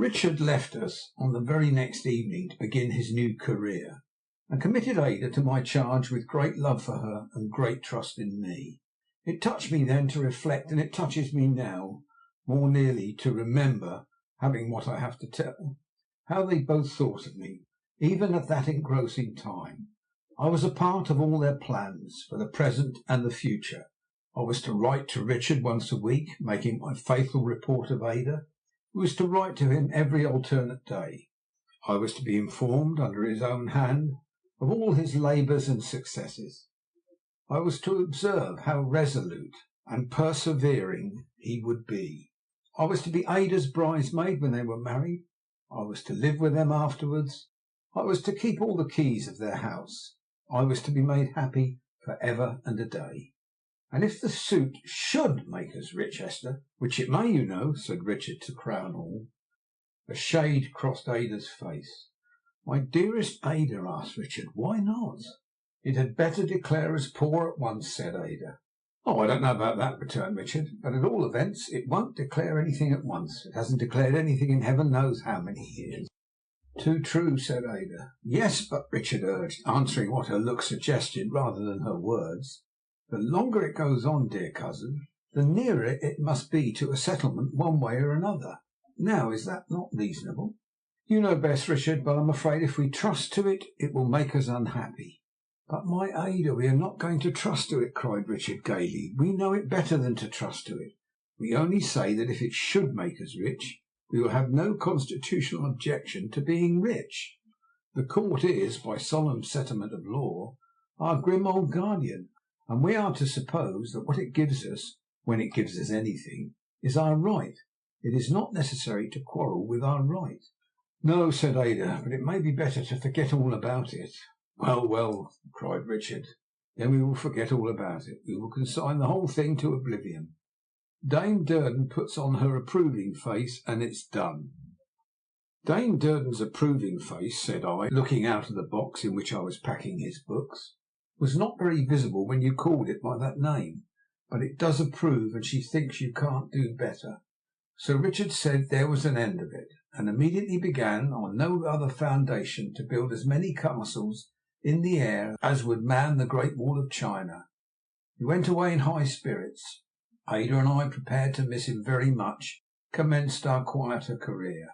Richard left us on the very next evening to begin his new career, and committed Ada to my charge with great love for her and great trust in me. It touched me then to reflect, and it touches me now more nearly to remember, having what I have to tell, how they both thought of me, even at that engrossing time. I was a part of all their plans for the present and the future. I was to write to Richard once a week, making my faithful report of Ada. I was to write to him every alternate day. I was to be informed, under his own hand, of all his labours and successes. I was to observe how resolute and persevering he would be. I was to be Ada's bridesmaid when they were married. I was to live with them afterwards. I was to keep all the keys of their house. I was to be made happy for ever and a day. And if the suit should make us rich, Esther, which it may, you know, said Richard to crown all. A shade crossed Ada's face. My dearest Ada, asked Richard, why not? It had better declare us poor at once, said Ada. Oh, I don't know about that, returned Richard, but at all events it won't declare anything at once. It hasn't declared anything in heaven knows how many years. Too true, said Ada. Yes, but Richard urged, answering what her look suggested rather than her words. The longer it goes on, dear cousin, the nearer it must be to a settlement one way or another. Now, is that not reasonable? You know best, Richard, but I'm afraid if we trust to it, it will make us unhappy. But, my Ada, we are not going to trust to it, cried Richard gaily. We know it better than to trust to it. We only say that if it should make us rich, we will have no constitutional objection to being rich. The court is, by solemn settlement of law, our grim old guardian, and we are to suppose that what it gives us, when it gives us anything, is our right. It is not necessary to quarrel with our right. No, said Ada, but it may be better to forget all about it. Well, well, cried Richard, then we will forget all about it. We will consign the whole thing to oblivion. Dame Durden puts on her approving face, and it's done. Dame Durden's approving face, said I, looking out of the box in which I was packing his books, was not very visible when you called it by that name, but it does approve, and she thinks you can't do better. So Richard said there was an end of it, and immediately began, on no other foundation, to build as many castles in the air as would man the Great Wall of China. He went away in high spirits. Ada and I, prepared to miss him very much, commenced our quieter career.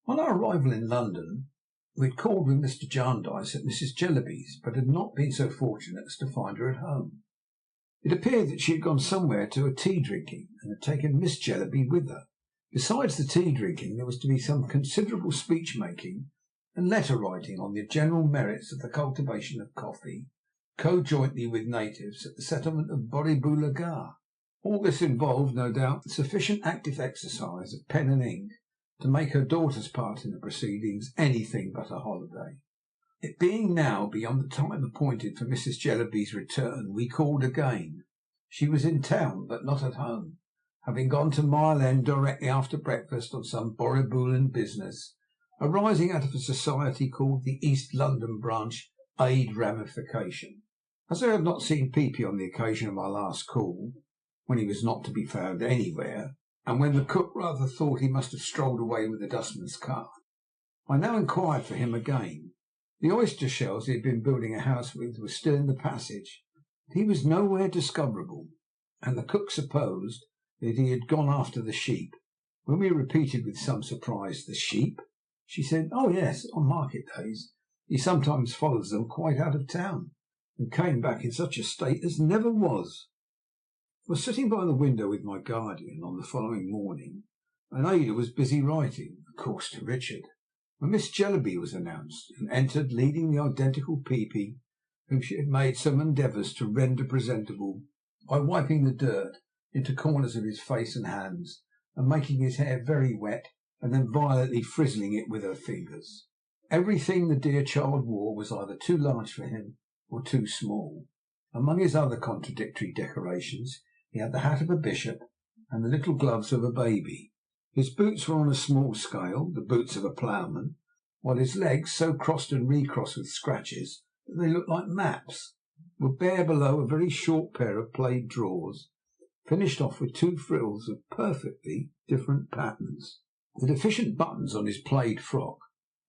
On our arrival in London, we had called with Mr. Jarndyce at Mrs. Jellyby's, but had not been so fortunate as to find her at home. It appeared that she had gone somewhere to a tea-drinking, and had taken Miss Jellyby with her. Besides the tea-drinking, there was to be some considerable speech-making and letter-writing on the general merits of the cultivation of coffee, conjointly with natives, at the settlement of Borriboolagar. All this involved, no doubt, sufficient active exercise of pen and ink to make her daughter's part in the proceedings anything but a holiday. It being now beyond the time appointed for Mrs. Jellyby's return, we called again. She was in town, but not at home, having gone to Mile End directly after breakfast on some Borriboolan business, arising out of a society called the East London Branch Aid Ramification. As I had not seen Peepy on the occasion of my last call, when he was not to be found anywhere, and when the cook rather thought he must have strolled away with the dustman's cart, I now inquired for him again. The oyster shells he had been building a house with were still in the passage. He was nowhere discoverable, and the cook supposed that he had gone after the sheep. When we repeated with some surprise, "The sheep?" she said, "Oh yes, on market days he sometimes follows them quite out of town, and came back in such a state as never was." I was sitting by the window with my guardian on the following morning, and Ada was busy writing, of course to Richard, when Miss Jellyby was announced, and entered leading the identical Peepy, whom she had made some endeavours to render presentable by wiping the dirt into corners of his face and hands, and making his hair very wet, and then violently frizzling it with her fingers. Everything the dear child wore was either too large for him or too small. Among his other contradictory decorations, he had the hat of a bishop and the little gloves of a baby. His boots were on a small scale, the boots of a ploughman, while his legs, so crossed and recrossed with scratches that they looked like maps, were bare below a very short pair of plaid drawers, finished off with two frills of perfectly different patterns. The deficient buttons on his plaid frock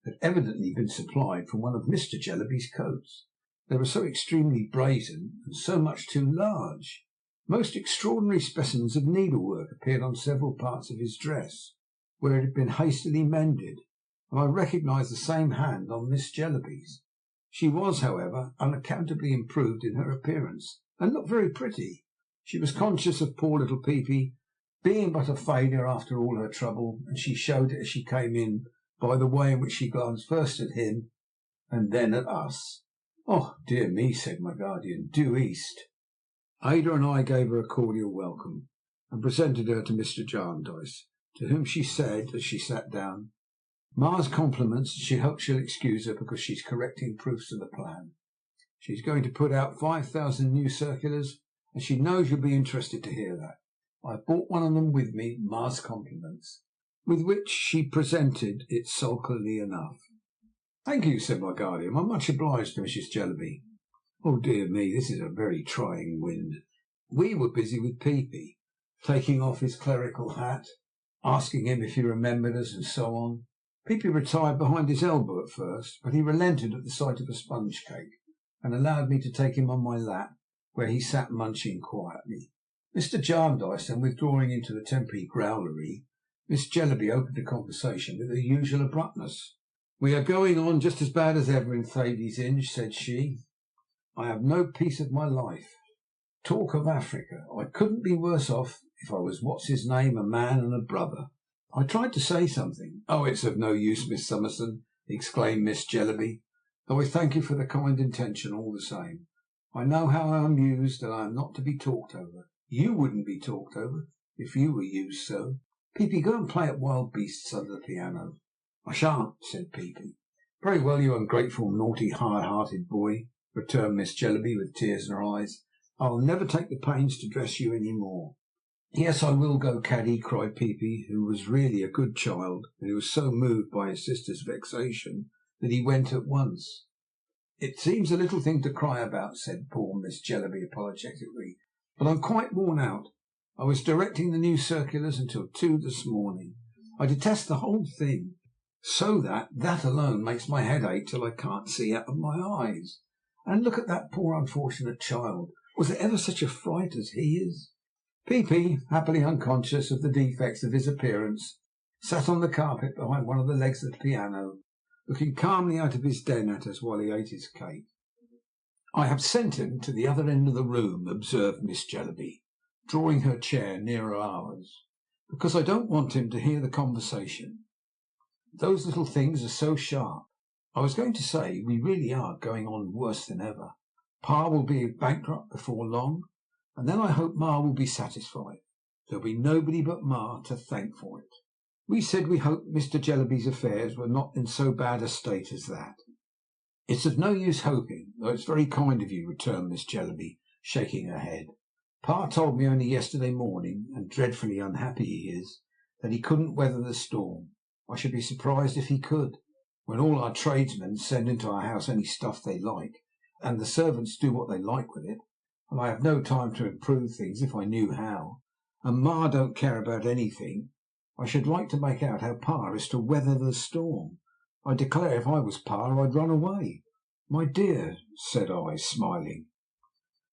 had evidently been supplied from one of Mr. Jellyby's coats. They were so extremely brazen and so much too large. Most extraordinary specimens of needlework appeared on several parts of his dress, where it had been hastily mended, and I recognised the same hand on Miss Jellyby's. She was, however, unaccountably improved in her appearance, and looked very pretty. She was conscious of poor little Peepy being but a failure after all her trouble, and she showed it as she came in by the way in which she glanced first at him and then at us. "Oh, dear me," said my guardian, "due east." Ada and I gave her a cordial welcome, and presented her to Mr. Jarndyce, to whom she said, as she sat down, "Ma's compliments, and she hopes she'll excuse her because she's correcting proofs of the plan. She's going to put out 5,000 new circulars, and she knows you'll be interested to hear that. I've brought one of them with me, Ma's compliments," with which she presented it sulkily enough. "Thank you," said my guardian. "I'm much obliged to Mrs. Jellyby." Oh dear me, this is a very trying wind. We were busy with Peepy, taking off his clerical hat, asking him if he remembered us, and so on. Peepy retired behind his elbow at first, but he relented at the sight of a sponge cake, and allowed me to take him on my lap, where he sat munching quietly. Mr. Jarndyce then withdrawing into the temporary growlery, Miss Jellyby opened the conversation with her usual abruptness. "We are going on just as bad as ever in Thady's Inge," said she. "I have no peace of my life. Talk of Africa, I couldn't be worse off if I was what's his name, a man and a brother." I tried to say something. "Oh, it's of no use, Miss Summerson," exclaimed Miss Jellyby, "though I thank you for the kind intention all the same. I know how I am used, and I am not to be talked over. You wouldn't be talked over if you were used so. Peepy, go and play at wild beasts under the piano." "I shan't," said Peepy. "Very well, you ungrateful, naughty, hard-hearted boy," returned Miss Jellyby with tears in her eyes. "I'll never take the pains to dress you any more." "Yes, I will go, Caddy," cried Peepy, who was really a good child, and who was so moved by his sister's vexation that he went at once. "It seems a little thing to cry about," said poor Miss Jellyby apologetically, "but I'm quite worn out. I was directing the new circulars until 2 this morning. I detest the whole thing, so that alone makes my head ache till I can't see out of my eyes. And look at that poor unfortunate child. Was there ever such a fright as he is?" Peepy, happily unconscious of the defects of his appearance, sat on the carpet behind one of the legs of the piano, looking calmly out of his den at us while he ate his cake. "I have sent him to the other end of the room," observed Miss Jellyby, drawing her chair nearer ours, "because I don't want him to hear the conversation. Those little things are so sharp. I was going to say, we really are going on worse than ever. Pa will be bankrupt before long, and then I hope Ma will be satisfied. There'll be nobody but Ma to thank for it." We said we hoped Mr. Jellyby's affairs were not in so bad a state as that. "It's of no use hoping, though it's very kind of you," returned Miss Jellyby, shaking her head. "Pa told me only yesterday morning, and dreadfully unhappy he is, that he couldn't weather the storm. I should be surprised if he could, when all our tradesmen send into our house any stuff they like, and the servants do what they like with it, and I have no time to improve things if I knew how, and Ma don't care about anything. I should like to make out how Pa is to weather the storm. I declare if I was Pa I'd run away." "My dear," said I, smiling,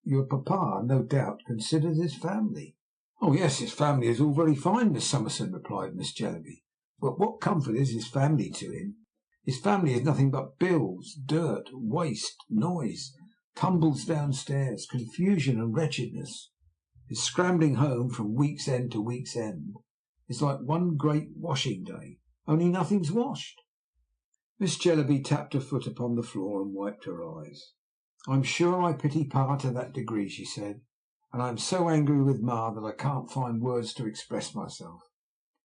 "your papa no doubt considers his family." "Oh yes, his family is all very fine, Miss Summerson," replied Miss Jellyby, "but what comfort is his family to him? His family is nothing but bills, dirt, waste, noise, tumbles downstairs, confusion and wretchedness. His scrambling home from week's end to week's end is like one great washing day, only nothing's washed." Miss Jellyby tapped her foot upon the floor and wiped her eyes. "I'm sure I pity Pa to that degree," she said, "and I am so angry with Ma that I can't find words to express myself.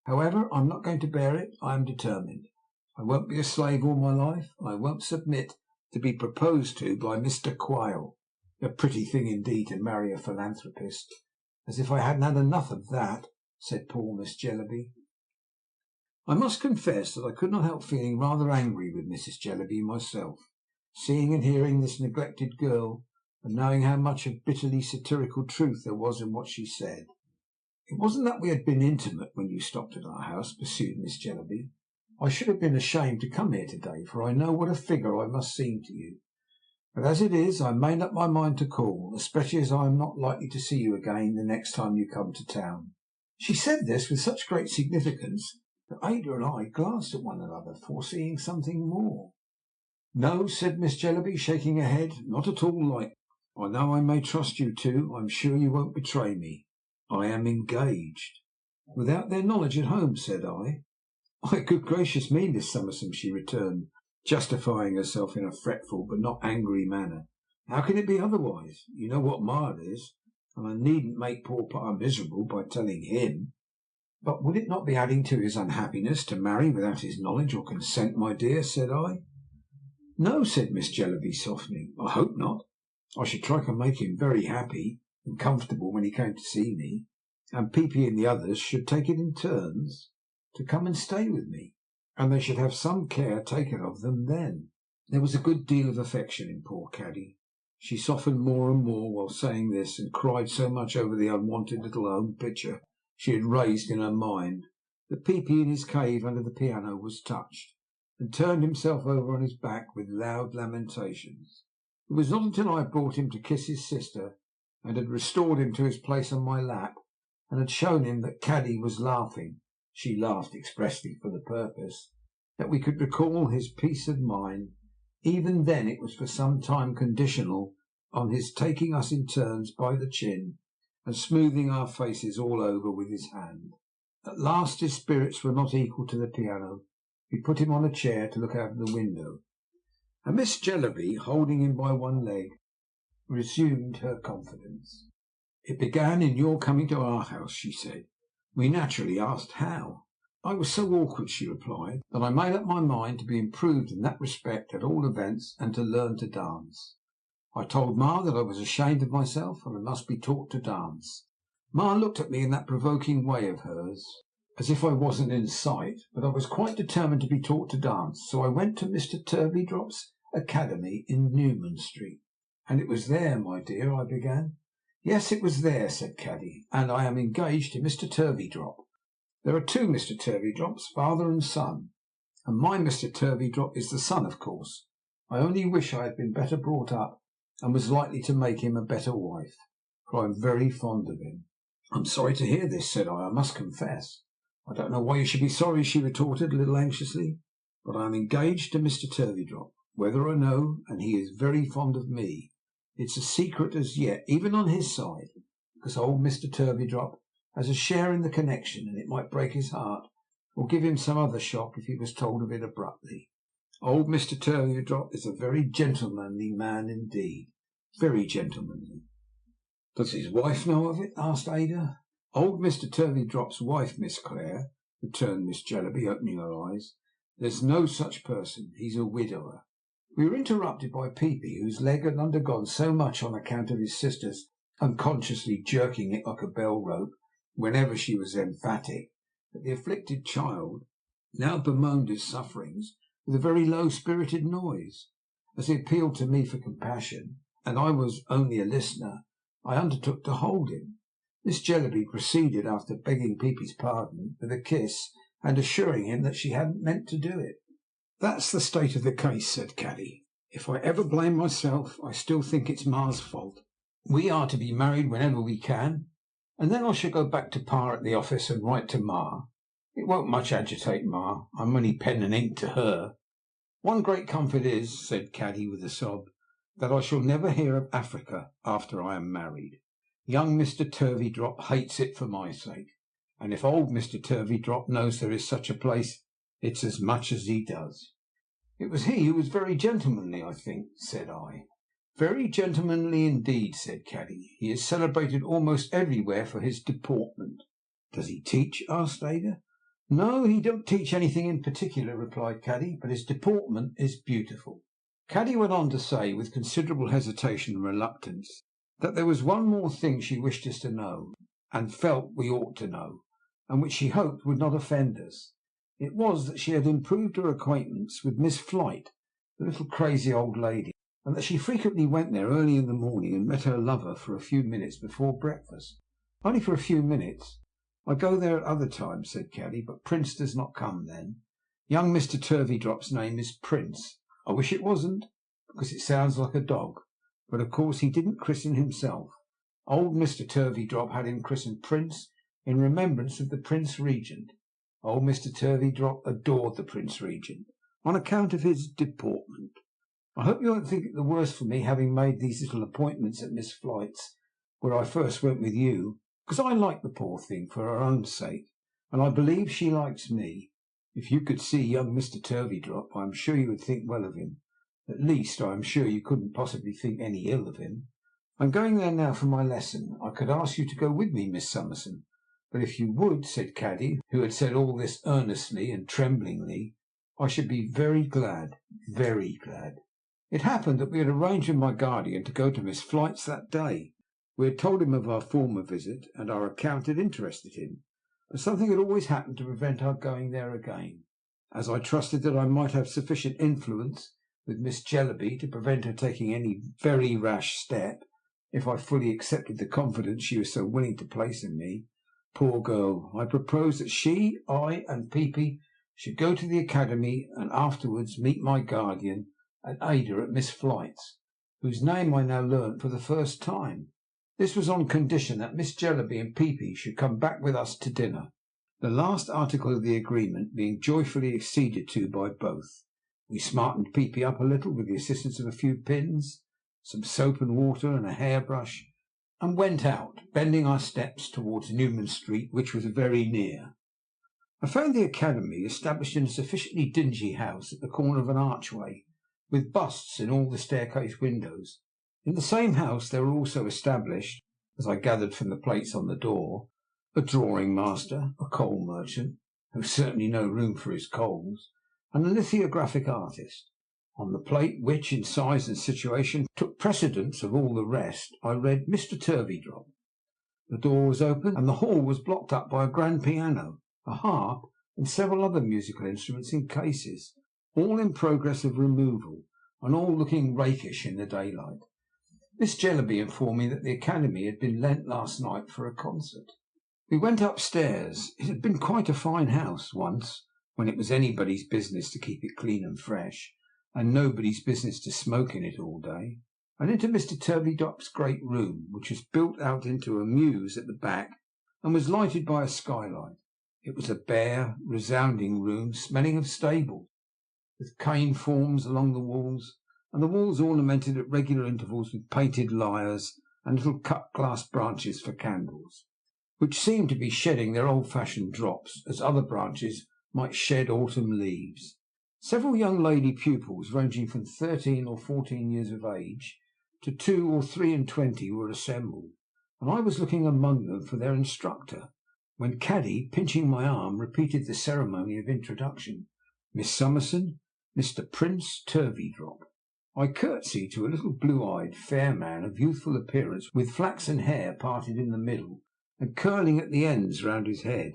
However, I'm not going to bear it. I am determined. I won't be a slave all my life, and I won't submit to be proposed to by Mr. Quayle. A pretty thing indeed to marry a philanthropist. As if I hadn't had enough of that," said poor Miss Jellyby. I must confess that I could not help feeling rather angry with Mrs. Jellyby myself, seeing and hearing this neglected girl, and knowing how much of bitterly satirical truth there was in what she said. It wasn't that we had been intimate when you stopped at our house, pursued Miss Jellyby. I should have been ashamed to come here to-day, for I know what a figure I must seem to you. But as it is, I made up my mind to call, especially as I am not likely to see you again the next time you come to town." She said this with such great significance that Ada and I glanced at one another, foreseeing something more. "No," said Miss Jellyby, shaking her head, "not at all like. I know I may trust you too. I'm sure you won't betray me. I am engaged." "Without their knowledge at home?" said I. "Why, good gracious me, Miss Summerson," she returned, justifying herself in a fretful but not angry manner. "How can it be otherwise? You know what Ma is, and I needn't make poor Pa miserable by telling him." "But would it not be adding to his unhappiness to marry without his knowledge or consent, my dear?" said I. "No," said Miss Jellyby, softening. "I hope not. I should try to make him very happy and comfortable when he came to see me, and Peepy and the others should take it in turns to come and stay with me, and they should have some care taken of them then." There was a good deal of affection in poor Caddy. She softened more and more while saying this, and cried so much over the unwanted little home picture she had raised in her mind that Peepy in his cave under the piano was touched, and turned himself over on his back with loud lamentations. It was not until I had brought him to kiss his sister, and had restored him to his place on my lap, and had shown him that Caddy was laughing (she laughed expressly for the purpose), that we could recall his peace of mind. Even then it was for some time conditional on his taking us in turns by the chin, and smoothing our faces all over with his hand. At last his spirits were not equal to the piano. We put him on a chair to look out of the window, and Miss Jellyby, holding him by one leg, resumed her confidence. "It began in your coming to our house," she said. "We naturally asked how. I was so awkward," she replied, "that I made up my mind to be improved in that respect at all events, and to learn to dance. I told Ma that I was ashamed of myself, and I must be taught to dance. Ma looked at me in that provoking way of hers, as if I wasn't in sight, but I was quite determined to be taught to dance, so I went to Mr. Turveydrop's academy in Newman Street." "And it was there, my dear," I began. "Yes, it was there," said Caddy, "and I am engaged to Mr. Turveydrop. There are two Mr. Turveydrops, father and son, and my Mr. Turveydrop is the son, of course. I only wish I had been better brought up, and was likely to make him a better wife, for I am very fond of him." "I'm sorry to hear this," said I must confess. "I don't know why you should be sorry," she retorted, a little anxiously, "but I am engaged to Mr. Turveydrop, whether or no, and he is very fond of me. It's a secret as yet, even on his side, because old Mr. Turveydrop has a share in the connection, and it might break his heart, or give him some other shock, if he was told of it abruptly. Old Mr. Turveydrop is a very gentlemanly man indeed, very gentlemanly." "Does his wife know of it?" asked Ada. "Old Mr. Turveydrop's wife, Miss Clare," returned Miss Jellyby, opening her eyes. "There's no such person. He's a widower." We were interrupted by Peepy, whose leg had undergone so much on account of his sister's unconsciously jerking it like a bell rope whenever she was emphatic, that the afflicted child now bemoaned his sufferings with a very low-spirited noise. As he appealed to me for compassion, and I was only a listener, I undertook to hold him. Miss Jellyby proceeded, after begging Peepy's pardon, with a kiss, and assuring him that she hadn't meant to do it. "That's the state of the case," said Caddy. "If I ever blame myself, I still think it's Ma's fault. We are to be married whenever we can, and then I shall go back to Pa at the office and write to Ma. It won't much agitate Ma. I'm only pen and ink to her. One great comfort is," said Caddy with a sob, "that I shall never hear of Africa after I am married. Young Mr. Turveydrop hates it for my sake, and if old Mr. Turveydrop knows there is such a place, it's as much as he does." "It was he who was very gentlemanly, I think," said I. "Very gentlemanly indeed," said Caddy. "He is celebrated almost everywhere for his deportment." "Does he teach?" asked Ada. "No, he don't teach anything in particular," replied Caddy, "but his deportment is beautiful." Caddy went on to say, with considerable hesitation and reluctance, that there was one more thing she wished us to know, and felt we ought to know, and which she hoped would not offend us. It was that she had improved her acquaintance with Miss Flite, the little crazy old lady, and that she frequently went there early in the morning and met her lover for a few minutes before breakfast. Only for a few minutes, "I go there at other times," said Caddy, "but Prince does not come then. Young Mr. Turveydrop's name is Prince. I wish it wasn't, because it sounds like a dog. But of course he didn't christen himself. Old Mr. Turveydrop had him christened Prince in remembrance of the Prince Regent. Old Mr. Turveydrop adored the Prince Regent on account of his deportment. I hope you won't think it the worse for me having made these little appointments at Miss Flite's, where I first went with you, because I like the poor thing for her own sake, and I believe she likes me. If you could see young Mr. Turveydrop, I am sure you would think well of him. At least, I am sure you couldn't possibly think any ill of him. I'm going there now for my lesson. I could ask you to go with me, Miss Summerson, but if you would," said Caddy, who had said all this earnestly and tremblingly, "I should be very glad, very glad." It happened that we had arranged with my guardian to go to Miss Flite's that day. We had told him of our former visit, and our account had interested him, but something had always happened to prevent our going there again. As I trusted that I might have sufficient influence with Miss Jellyby to prevent her taking any very rash step, if I fully accepted the confidence she was so willing to place in me, poor girl, I proposed that she, I, and Peepy should go to the academy, and afterwards meet my guardian and Ada at Miss Flite's, whose name I now learnt for the first time. This was on condition that Miss Jellyby and Peepy should come back with us to dinner, the last article of the agreement being joyfully acceded to by both. We smartened Peepy up a little with the assistance of a few pins, some soap and water, and a hairbrush, and went out, bending our steps towards Newman Street, which was very near. I found the academy established in a sufficiently dingy house at the corner of an archway, with busts in all the staircase windows. In the same house there were also established, as I gathered from the plates on the door, a drawing master, a coal merchant, who was certainly no room for his coals, and a lithographic artist. On the plate, which in size and situation took precedence of all the rest, I read Mr. Turveydrop. The door was open, and the hall was blocked up by a grand piano, a harp, and several other musical instruments in cases, all in progress of removal, and all looking rakish in the daylight. Miss Jellyby informed me that the academy had been lent last night for a concert. We went upstairs. It had been quite a fine house once, when it was anybody's business to keep it clean and fresh, and nobody's business to smoke in it all day, and into Mr. Turveydrop's great room, which was built out into a mews at the back, and was lighted by a skylight. It was a bare, resounding room, smelling of stables, with cane forms along the walls, and the walls ornamented at regular intervals with painted lyres and little cut-glass branches for candles, which seemed to be shedding their old-fashioned drops, as other branches might shed autumn leaves. Several young lady pupils, ranging from 13 or 14 years of age to 2 or 23, were assembled, and I was looking among them for their instructor, when Caddy, pinching my arm, repeated the ceremony of introduction. Miss Summerson, Mr. Prince Turveydrop. I curtsied to a little blue-eyed, fair man of youthful appearance, with flaxen hair parted in the middle and curling at the ends round his head.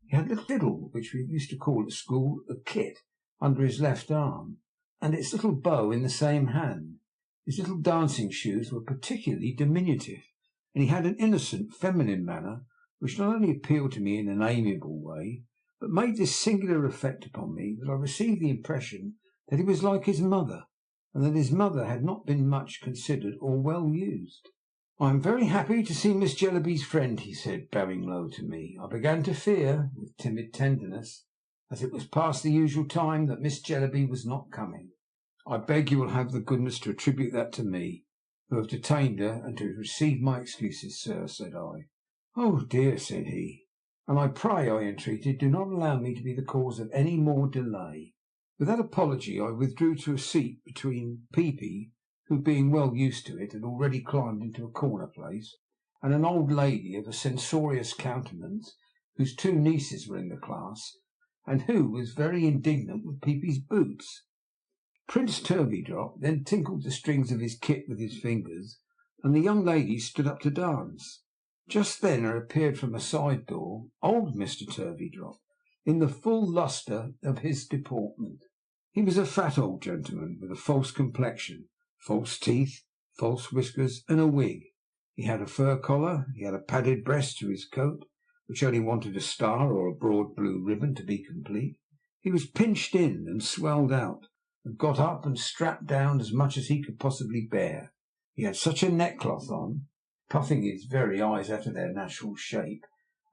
He had a fiddle, which we used to call at school a kit, under his left arm, and its little bow in the same hand. His little dancing shoes were particularly diminutive, and he had an innocent, feminine manner, which not only appealed to me in an amiable way, but made this singular effect upon me, that I received the impression that he was like his mother, and that his mother had not been much considered or well used. "I am very happy to see Miss Jellyby's friend," he said, bowing low to me. I began to fear, with timid tenderness, as it was past the usual time, that Miss Jellyby was not coming. "I beg you will have the goodness to attribute that to me, who have detained her, and to receive my excuses, sir," said I. "Oh dear," said he. "And I pray," I entreated, "do not allow me to be the cause of any more delay." With that apology I withdrew to a seat between Peepy, who, being well used to it, had already climbed into a corner place, and an old lady of a censorious countenance, whose 2 nieces were in the class, and who was very indignant with Peepy's boots. Prince Turveydrop then tinkled the strings of his kit with his fingers, and the young ladies stood up to dance. Just then there appeared from a side door old Mr. Turveydrop, in the full lustre of his deportment. He was a fat old gentleman, with a false complexion, false teeth, false whiskers, and a wig. He had a fur collar, he had a padded breast to his coat, which only wanted a star or a broad blue ribbon to be complete. He was pinched in and swelled out, and got up and strapped down as much as he could possibly bear. He had such a neckcloth on, puffing his very eyes out of their natural shape,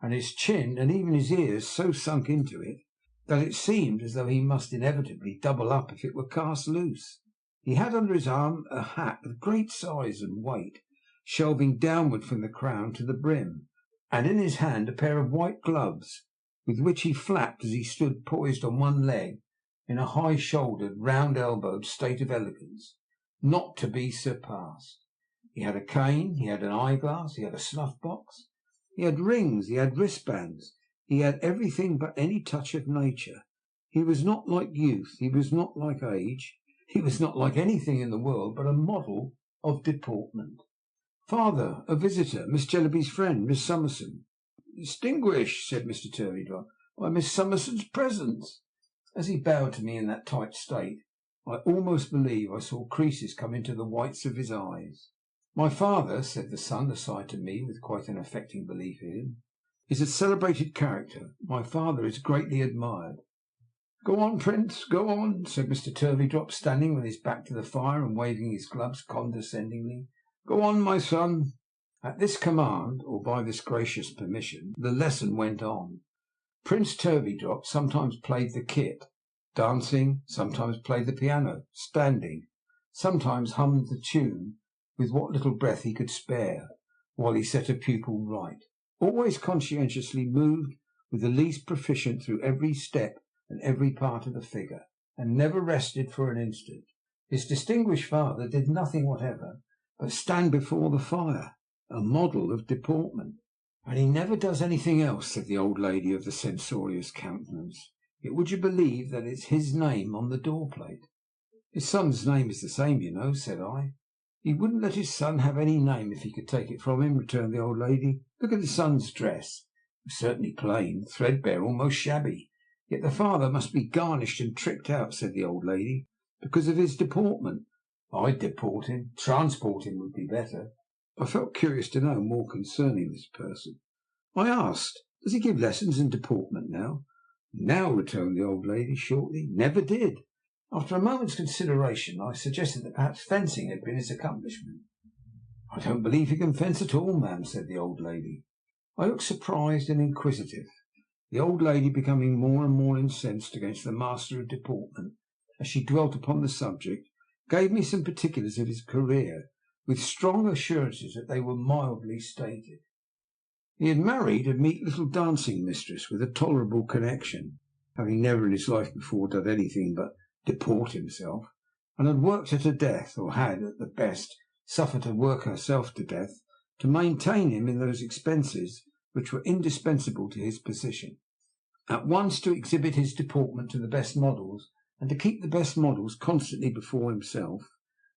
and his chin and even his ears so sunk into it, that it seemed as though he must inevitably double up if it were cast loose. He had under his arm a hat of great size and weight, shelving downward from the crown to the brim, and in his hand a pair of white gloves, with which he flapped as he stood poised on one leg in a high-shouldered, round-elbowed state of elegance, not to be surpassed. He had a cane, he had an eyeglass, he had a snuff-box, he had rings, he had wristbands, he had everything but any touch of nature. He was not like youth, he was not like age, he was not like anything in the world but a model of deportment. "Father, a visitor, Miss Jellyby's friend, Miss Summerson." "Distinguished," said Mr. Turveydrop, "by Miss Summerson's presence." As he bowed to me in that tight state, I almost believe I saw creases come into the whites of his eyes. "My father," said the son aside to me, with quite an affecting belief in him, "is a celebrated character. My father is greatly admired." "Go on, Prince, go on," said Mr. Turveydrop, standing with his back to the fire and waving his gloves condescendingly. "Go on, my son." At this command, or by this gracious permission, the lesson went on. Prince Turveydrop sometimes played the kit, dancing, sometimes played the piano, standing, sometimes hummed the tune with what little breath he could spare, while he set a pupil right, always conscientiously moved with the least proficient through every step and every part of the figure, and never rested for an instant. His distinguished father did nothing whatever but stand before the fire, a model of deportment. "And he never does anything else," said the old lady of the censorious countenance. "Yet would you believe that it's his name on the door-plate?" "His son's name is the same, you know," said I. "He wouldn't let his son have any name if he could take it from him," returned the old lady. "Look at the son's dress. It was certainly plain, threadbare, almost shabby. Yet the father must be garnished and tricked out," said the old lady, "because of his deportment." "I'd deport him. Transport him would be better." I felt curious to know more concerning this person. I asked, "Does he give lessons in deportment now?" "Now," returned the old lady shortly. "Never did." After a moment's consideration, I suggested that perhaps fencing had been his accomplishment. "I don't believe he can fence at all, ma'am," said the old lady. I looked surprised and inquisitive, the old lady becoming more and more incensed against the master of deportment as she dwelt upon the subject, gave me some particulars of his career, with strong assurances that they were mildly stated. He had married a meek little dancing mistress with a tolerable connection, having never in his life before done anything but deport himself, and had worked her to death, or had, at the best, suffered to work herself to death, to maintain him in those expenses which were indispensable to his position. At once to exhibit his deportment to the best models, and to keep the best models constantly before himself,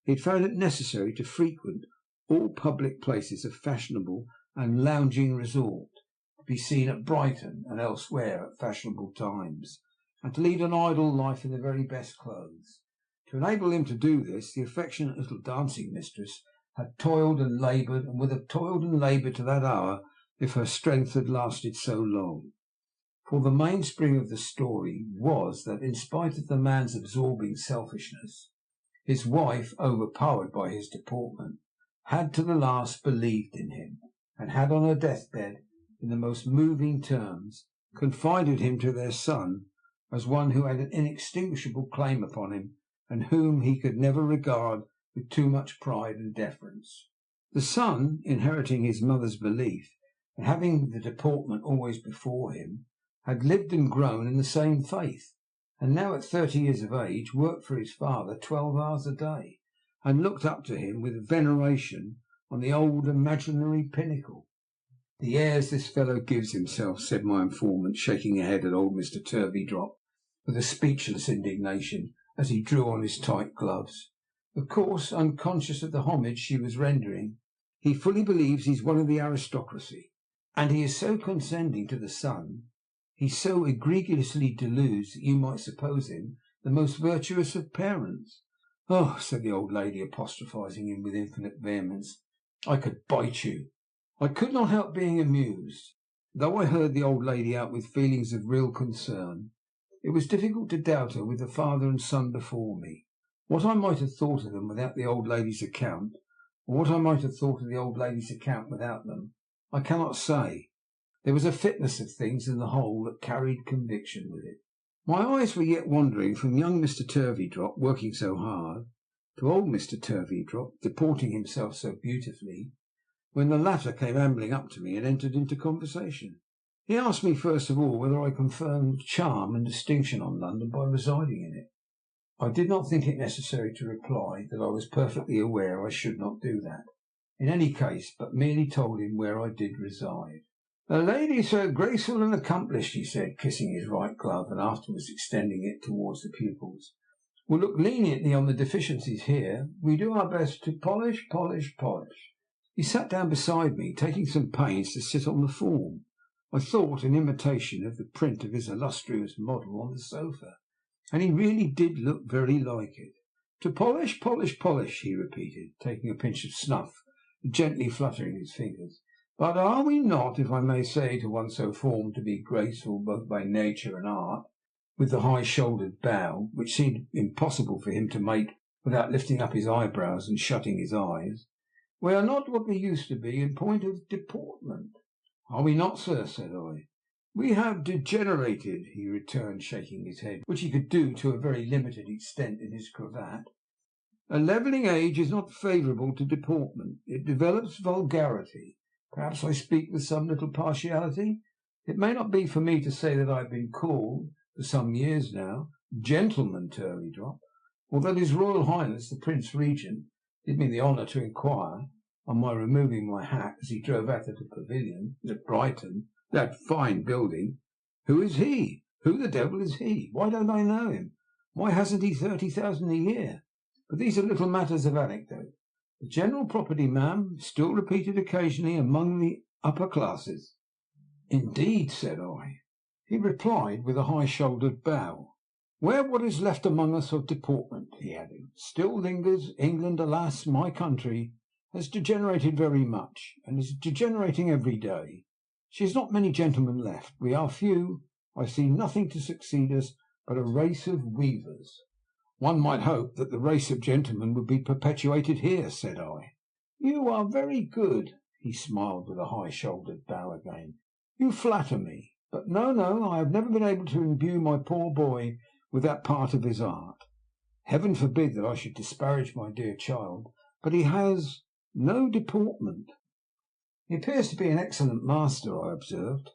he had found it necessary to frequent all public places of fashionable and lounging resort, to be seen at Brighton and elsewhere at fashionable times, and to lead an idle life in the very best clothes. To enable him to do this, the affectionate little dancing mistress had toiled and laboured, and would have toiled and laboured to that hour if her strength had lasted so long. For the mainspring of the story was that, in spite of the man's absorbing selfishness, his wife, overpowered by his deportment, had to the last believed in him, and had on her deathbed, in the most moving terms, confided him to their son as one who had an inextinguishable claim upon him, and whom he could never regard with too much pride and deference. The son, inheriting his mother's belief, and having the deportment always before him, had lived and grown in the same faith, and now at 30 years of age worked for his father 12 hours a day, and looked up to him with veneration on the old imaginary pinnacle. "The airs this fellow gives himself," said my informant, shaking a head at old Mr. Turveydrop with a speechless indignation as he drew on his tight gloves. Of course, unconscious of the homage she was rendering, he fully believes he's one of the aristocracy, and he is so condescending to the son, he so egregiously deludes, that you might suppose him the most virtuous of parents. "Oh," said the old lady, apostrophizing him with infinite vehemence, "I could bite you." I could not help being amused. Though I heard the old lady out with feelings of real concern, it was difficult to doubt her with the father and son before me. What I might have thought of them without the old lady's account, or what I might have thought of the old lady's account without them, I cannot say. There was a fitness of things in the whole that carried conviction with it. My eyes were yet wandering from young Mr. Turveydrop, working so hard, to old Mr. Turveydrop, deporting himself so beautifully, when the latter came ambling up to me and entered into conversation. He asked me first of all whether I conferred charm and distinction on London by residing in it. I did not think it necessary to reply that I was perfectly aware I should not do that, in any case, but merely told him where I did reside. "A lady so graceful and accomplished," he said, kissing his right glove, and afterwards extending it towards the pupils, "will look leniently on the deficiencies here. We do our best to polish, polish, polish." He sat down beside me, taking some pains to sit on the form, I thought, in imitation of the print of his illustrious model on the sofa, and he really did look very like it. "To polish, polish, polish," he repeated, taking a pinch of snuff and gently fluttering his fingers. "But are we not, if I may say to one so formed to be graceful both by nature and art," with the high-shouldered bow, which seemed impossible for him to make without lifting up his eyebrows and shutting his eyes, "we are not what we used to be in point of deportment." "Are we not, sir?" said I. "We have degenerated," he returned, shaking his head, which he could do to a very limited extent in his cravat. "A levelling age is not favourable to deportment. It develops vulgarity. Perhaps I speak with some little partiality. It may not be for me to say that I have been called, for some years now, Gentleman Turveydrop, or that His Royal Highness the Prince Regent did me the honour to inquire, on my removing my hat as he drove out of the pavilion at Brighton, that fine building, 'Who is he? Who the devil is he? Why don't I know him? Why hasn't he 30,000 a year?' But these are little matters of anecdote. The general property, ma'am, still repeated occasionally among the upper classes." "Indeed," said I. He replied with a high-shouldered bow. "Where what is left among us of deportment," he added, "still lingers, England, alas, my country, has degenerated very much, and is degenerating every day. She has not many gentlemen left. We are few. I see nothing to succeed us but a race of weavers." "One might hope that the race of gentlemen would be perpetuated here," said I. "You are very good." He smiled with a high-shouldered bow again. "You flatter me. But no, I have never been able to imbue my poor boy with that part of his art. Heaven forbid that I should disparage my dear child, but he has no deportment." "He appears to be an excellent master," I observed.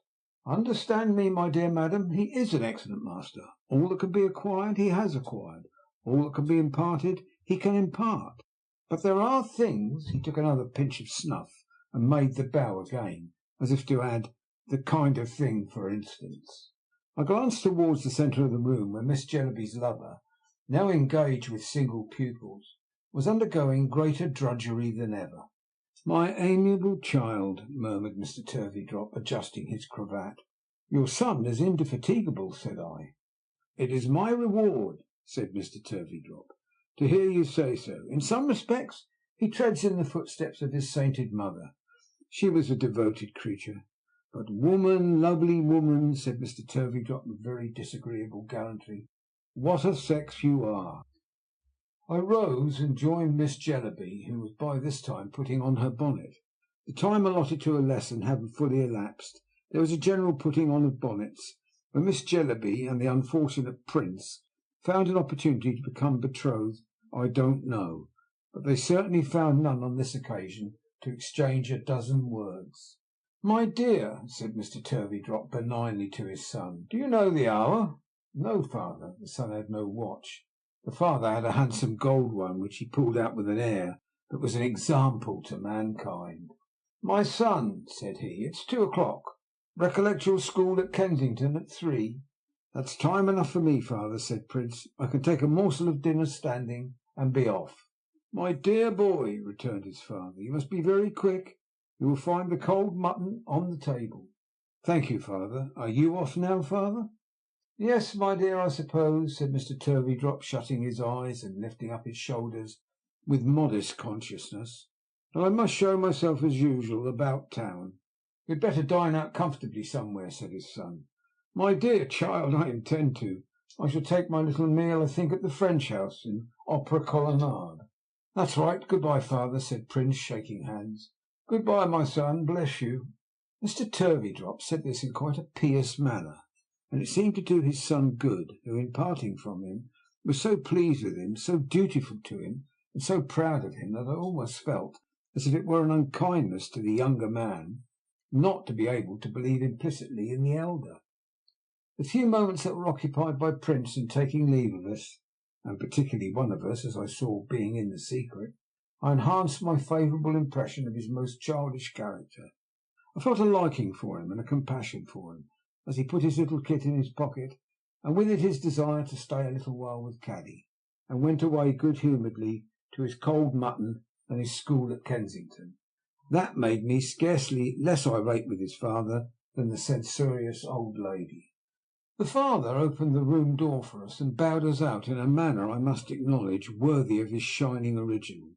"Understand me, my dear madam, he is an excellent master. All that can be acquired he has acquired. All that can be imparted he can impart. But there are things—" He took another pinch of snuff and made the bow again, as if to add, "the kind of thing, for instance." I glanced towards the centre of the room, where Miss Jellyby's lover, now engaged with single pupils, was undergoing greater drudgery than ever. "My amiable child," murmured Mr. Turveydrop, adjusting his cravat. "Your son is indefatigable," said I. "It is my reward," said Mr. Turveydrop, "to hear you say so. In some respects he treads in the footsteps of his sainted mother. She was a devoted creature. But woman, lovely woman," said Mr. Turveydrop with very disagreeable gallantry, "what a sex you are!" I rose and joined Miss Jellyby, who was by this time putting on her bonnet. The time allotted to a lesson having fully elapsed, there was a general putting on of bonnets, when Miss Jellyby and the unfortunate Prince found an opportunity to become betrothed. I don't know, but they certainly found none on this occasion to exchange a dozen words. "My dear," said Mr. Turveydrop benignly to his son, "do you know the hour?" "No, father." The son had no watch. The father had a handsome gold one, which he pulled out with an air that was an example to mankind. "My son," said he, "it's 2 o'clock. Recollect your school at Kensington at 3. "That's time enough for me, father," said Prince. "I can take a morsel of dinner standing, and be off." "My dear boy," returned his father, "you must be very quick. You will find the cold mutton on the table." "Thank you, father. Are you off now, father?" "Yes, my dear, I suppose," said Mr. Turveydrop, shutting his eyes and lifting up his shoulders with modest consciousness. "And I must show myself as usual about town." "You'd better dine out comfortably somewhere," said his son. "My dear child, I intend to. I shall take my little meal, I think, at the French house in Opera Colonnade." "That's right. Good bye, father," said Prince, shaking hands. "Good bye, my son. Bless you." Mr. Turveydrop said this in quite a pious manner, and it seemed to do his son good, who, in parting from him, was so pleased with him, so dutiful to him, and so proud of him, that I almost felt as if it were an unkindness to the younger man not to be able to believe implicitly in the elder. The few moments that were occupied by Prince in taking leave of us, and particularly one of us, as I saw, being in the secret, I enhanced my favourable impression of his most childish character. I felt a liking for him and a compassion for him, as he put his little kit in his pocket, and with it his desire to stay a little while with Caddy, and went away good-humouredly to his cold mutton and his school at Kensington. That made me scarcely less irate with his father than the censorious old lady. The father opened the room door for us and bowed us out in a manner, I must acknowledge, worthy of his shining original.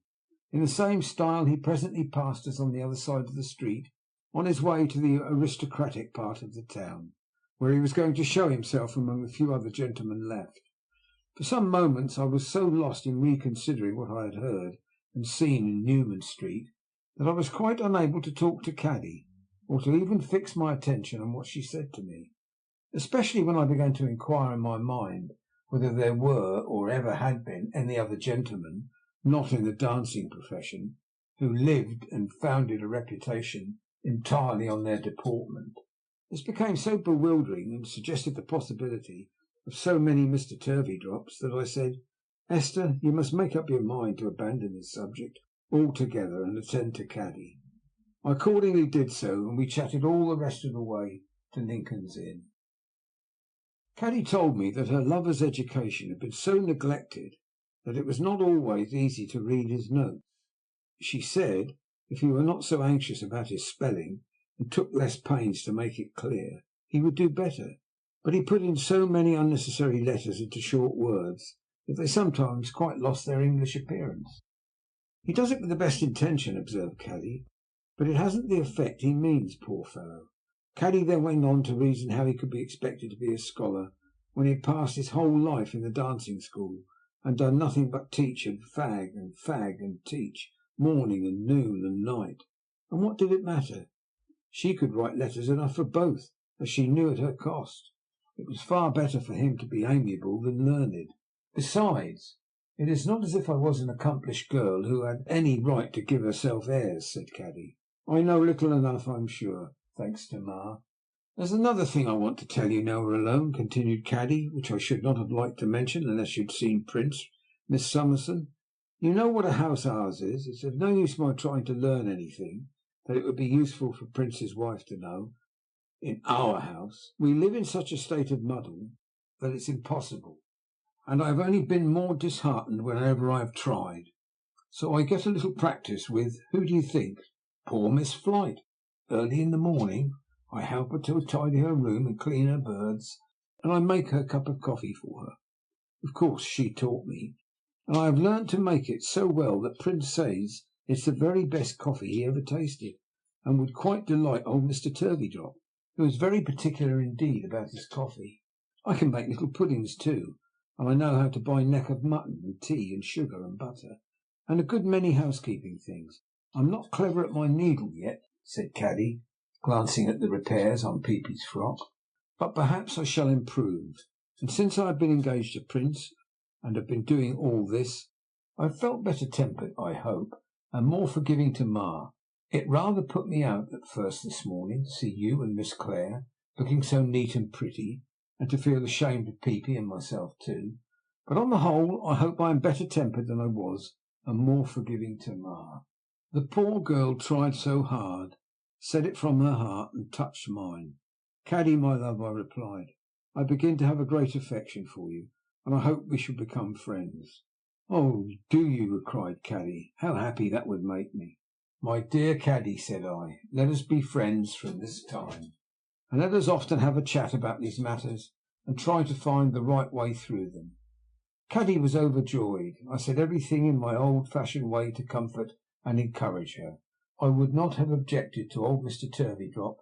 In the same style he presently passed us on the other side of the street, on his way to the aristocratic part of the town, where he was going to show himself among the few other gentlemen left. For some moments I was so lost in reconsidering what I had heard and seen in Newman Street that I was quite unable to talk to Caddy, or to even fix my attention on what she said to me, especially when I began to inquire in my mind whether there were or ever had been any other gentlemen, not in the dancing profession, who lived and founded a reputation entirely on their deportment. This became so bewildering, and suggested the possibility of so many Mr. Turveydrops, that I said, "Esther, you must make up your mind to abandon this subject altogether and attend to Caddy." I accordingly did so, and we chatted all the rest of the way to Lincoln's Inn. Caddy told me that her lover's education had been so neglected that it was not always easy to read his notes. She said, if he were not so anxious about his spelling, and took less pains to make it clear, he would do better. But he put in so many unnecessary letters into short words that they sometimes quite lost their English appearance. "He does it with the best intention," observed Caddy, "but it hasn't the effect he means, poor fellow." Caddy then went on to reason how he could be expected to be a scholar when he had passed his whole life in the dancing school, and done nothing but teach and fag and teach, morning and noon and night. And what did it matter? She could write letters enough for both, as she knew at her cost. It was far better for him to be amiable than learned. "Besides, it is not as if I was an accomplished girl who had any right to give herself airs," said Caddy. "I know little enough, I'm sure, thanks to Ma." "There's another thing I want to tell you now we're alone," continued Caddy, "which I should not have liked to mention unless you'd seen Prince, Miss Summerson. You know what a house ours is. It's of no use my trying to learn anything that it would be useful for Prince's wife to know. In our house we live in such a state of muddle that it's impossible, and I have only been more disheartened whenever I have tried. So I get a little practice with, who do you think? Poor Miss Flite. Early in the morning I help her to tidy her room and clean her birds, and I make her a cup of coffee for her. Of course she taught me, and I have learnt to make it so well that Prince says it's the very best coffee he ever tasted, and would quite delight old Mr. Turveydrop, who is very particular indeed about his coffee. I can make little puddings too, and I know how to buy neck of mutton and tea and sugar and butter, and a good many housekeeping things. I'm not clever at my needle yet," said Caddy, glancing at the repairs on Peepy's frock, "but perhaps I shall improve. And since I have been engaged to Prince, and have been doing all this, I have felt better tempered, I hope, and more forgiving to Ma. It rather put me out at first this morning to see you and Miss Clare looking so neat and pretty, and to feel ashamed of Peepy and myself too. But on the whole I hope I am better tempered than I was, and more forgiving to Ma." The poor girl tried so hard, said it from her heart, and touched mine. "Caddy, my love," I replied, "I begin to have a great affection for you, and I hope we shall become friends." "Oh, do you?" cried Caddy. "How happy that would make me." "My dear Caddy," said I, "let us be friends from this time, and let us often have a chat about these matters, and try to find the right way through them." Caddy was overjoyed. I said everything in my old-fashioned way to comfort and encourage her. I would not have objected to old Mr. Turveydrop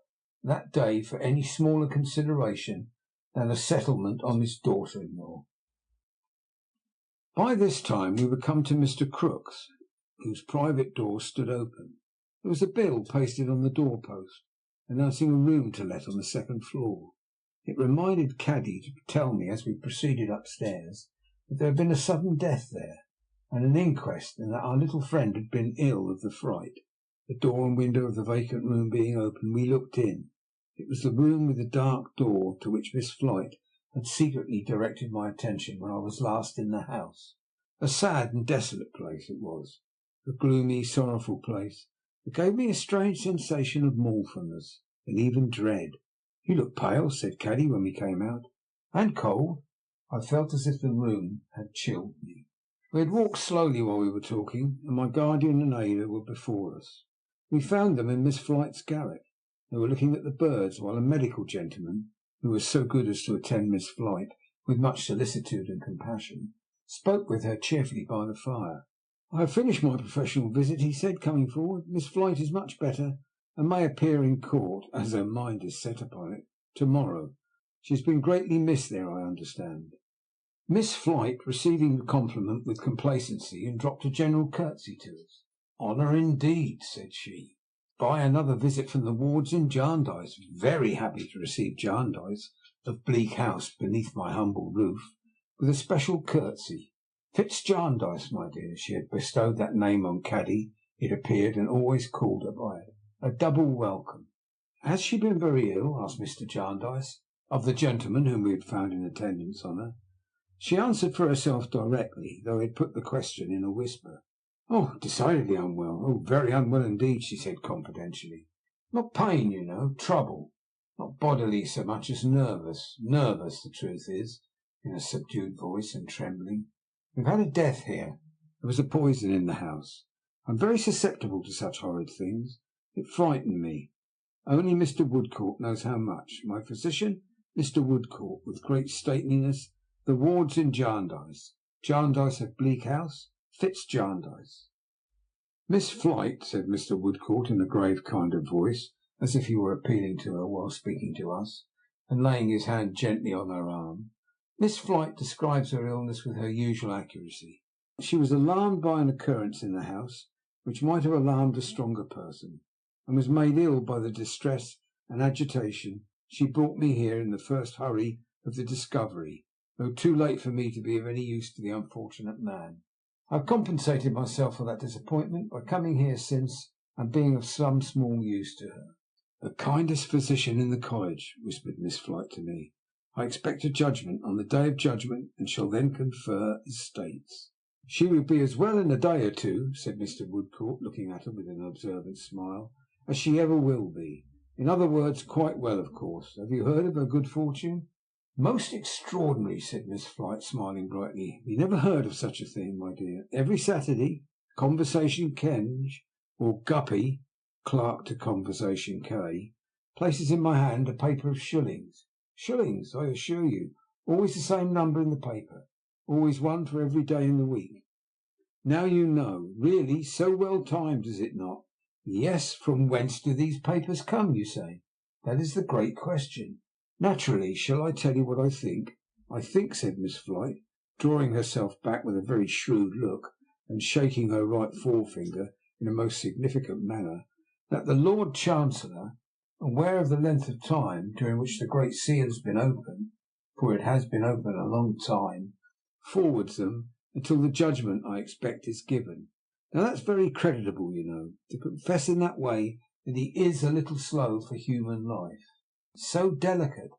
that day for any smaller consideration than a settlement on his daughter-in-law. By this time we were come to Mr. Crook's, whose private door stood open. There was a bill pasted on the door-post, announcing a room to let on the second floor. It reminded Caddy to tell me, as we proceeded upstairs, that there had been a sudden death there, and an inquest, and that our little friend had been ill of the fright. The door and window of the vacant room being open, we looked in. It was the room with the dark door to which Miss Flite had secretly directed my attention when I was last in the house. A sad and desolate place it was, a gloomy, sorrowful place that gave me a strange sensation of mournfulness and even dread. "You look pale," said Caddy when we came out. "And cold." I felt as if the room had chilled me. We had walked slowly while we were talking, and my guardian and Ada were before us. We found them in Miss Flite's garret. They were looking at the birds, while a medical gentleman, who was so good as to attend Miss Flite with much solicitude and compassion, spoke with her cheerfully by the fire. "I have finished my professional visit," he said, coming forward. "Miss Flite is much better, and may appear in court, as her mind is set upon it, to-morrow. She has been greatly missed there, I understand." Miss Flite, receiving the compliment with complacency, and dropped a general curtsey to us. "Honour indeed," said she. "By another visit from the wards in Jarndyce. Very happy to receive Jarndyce of Bleak House beneath my humble roof," with a special curtsey. Fitz Jarndyce, my dear. She had bestowed that name on Caddy, it appeared, and always called her by it. A double welcome. "Has she been very ill?" asked Mr. Jarndyce of the gentleman whom we had found in attendance on her. She answered for herself directly, though he had put the question in a whisper. "Oh, decidedly unwell. Oh, very unwell indeed," she said confidentially. "Not pain, you know. Trouble. Not bodily so much as nervous. Nervous, the truth is," in a subdued voice and trembling. "We've had a death here. There was a poison in the house. I'm very susceptible to such horrid things. It frightened me. Only Mr. Woodcourt knows how much. My physician, Mr. Woodcourt, with great stateliness. The wards in Jarndyce. Jarndyce of Bleak House. Fitz Jarndyce." "Miss Flite," said Mr. Woodcourt in a grave kind of voice, as if he were appealing to her while speaking to us, and laying his hand gently on her arm, "Miss Flite describes her illness with her usual accuracy. She was alarmed by an occurrence in the house which might have alarmed a stronger person, and was made ill by the distress and agitation. She brought me here in the first hurry of the discovery, though too late for me to be of any use to the unfortunate man. I have compensated myself for that disappointment by coming here since, and being of some small use to her." "The kindest physician in the college," whispered Miss Flite to me. "I expect a judgment on the day of judgment, and shall then confer estates." "She will be as well in a day or two," said Mr. Woodcourt, looking at her with an observant smile, "as she ever will be. In other words, quite well, of course. Have you heard of her good fortune?" "Most extraordinary," said Miss Flite, smiling brightly. "You never heard of such a thing, my dear. Every Saturday, Conversation Kenge, or Guppy, clerk to Conversation K, places in my hand a paper of shillings. Shillings, I assure you. Always the same number in the paper. Always one for every day in the week. Now you know. Really, so well timed, is it not?" "Yes. From whence do these papers come, you say? That is the great question." "Naturally. Shall I tell you what I think?" "I think," said Miss Flite, drawing herself back with a very shrewd look, and shaking her right forefinger in a most significant manner, "that the Lord Chancellor, aware of the length of time during which the Great Seal has been open, for it has been open a long time, forwards them until the judgment I expect is given. Now that's very creditable, you know, to confess in that way that he is a little slow for human life. So delicate.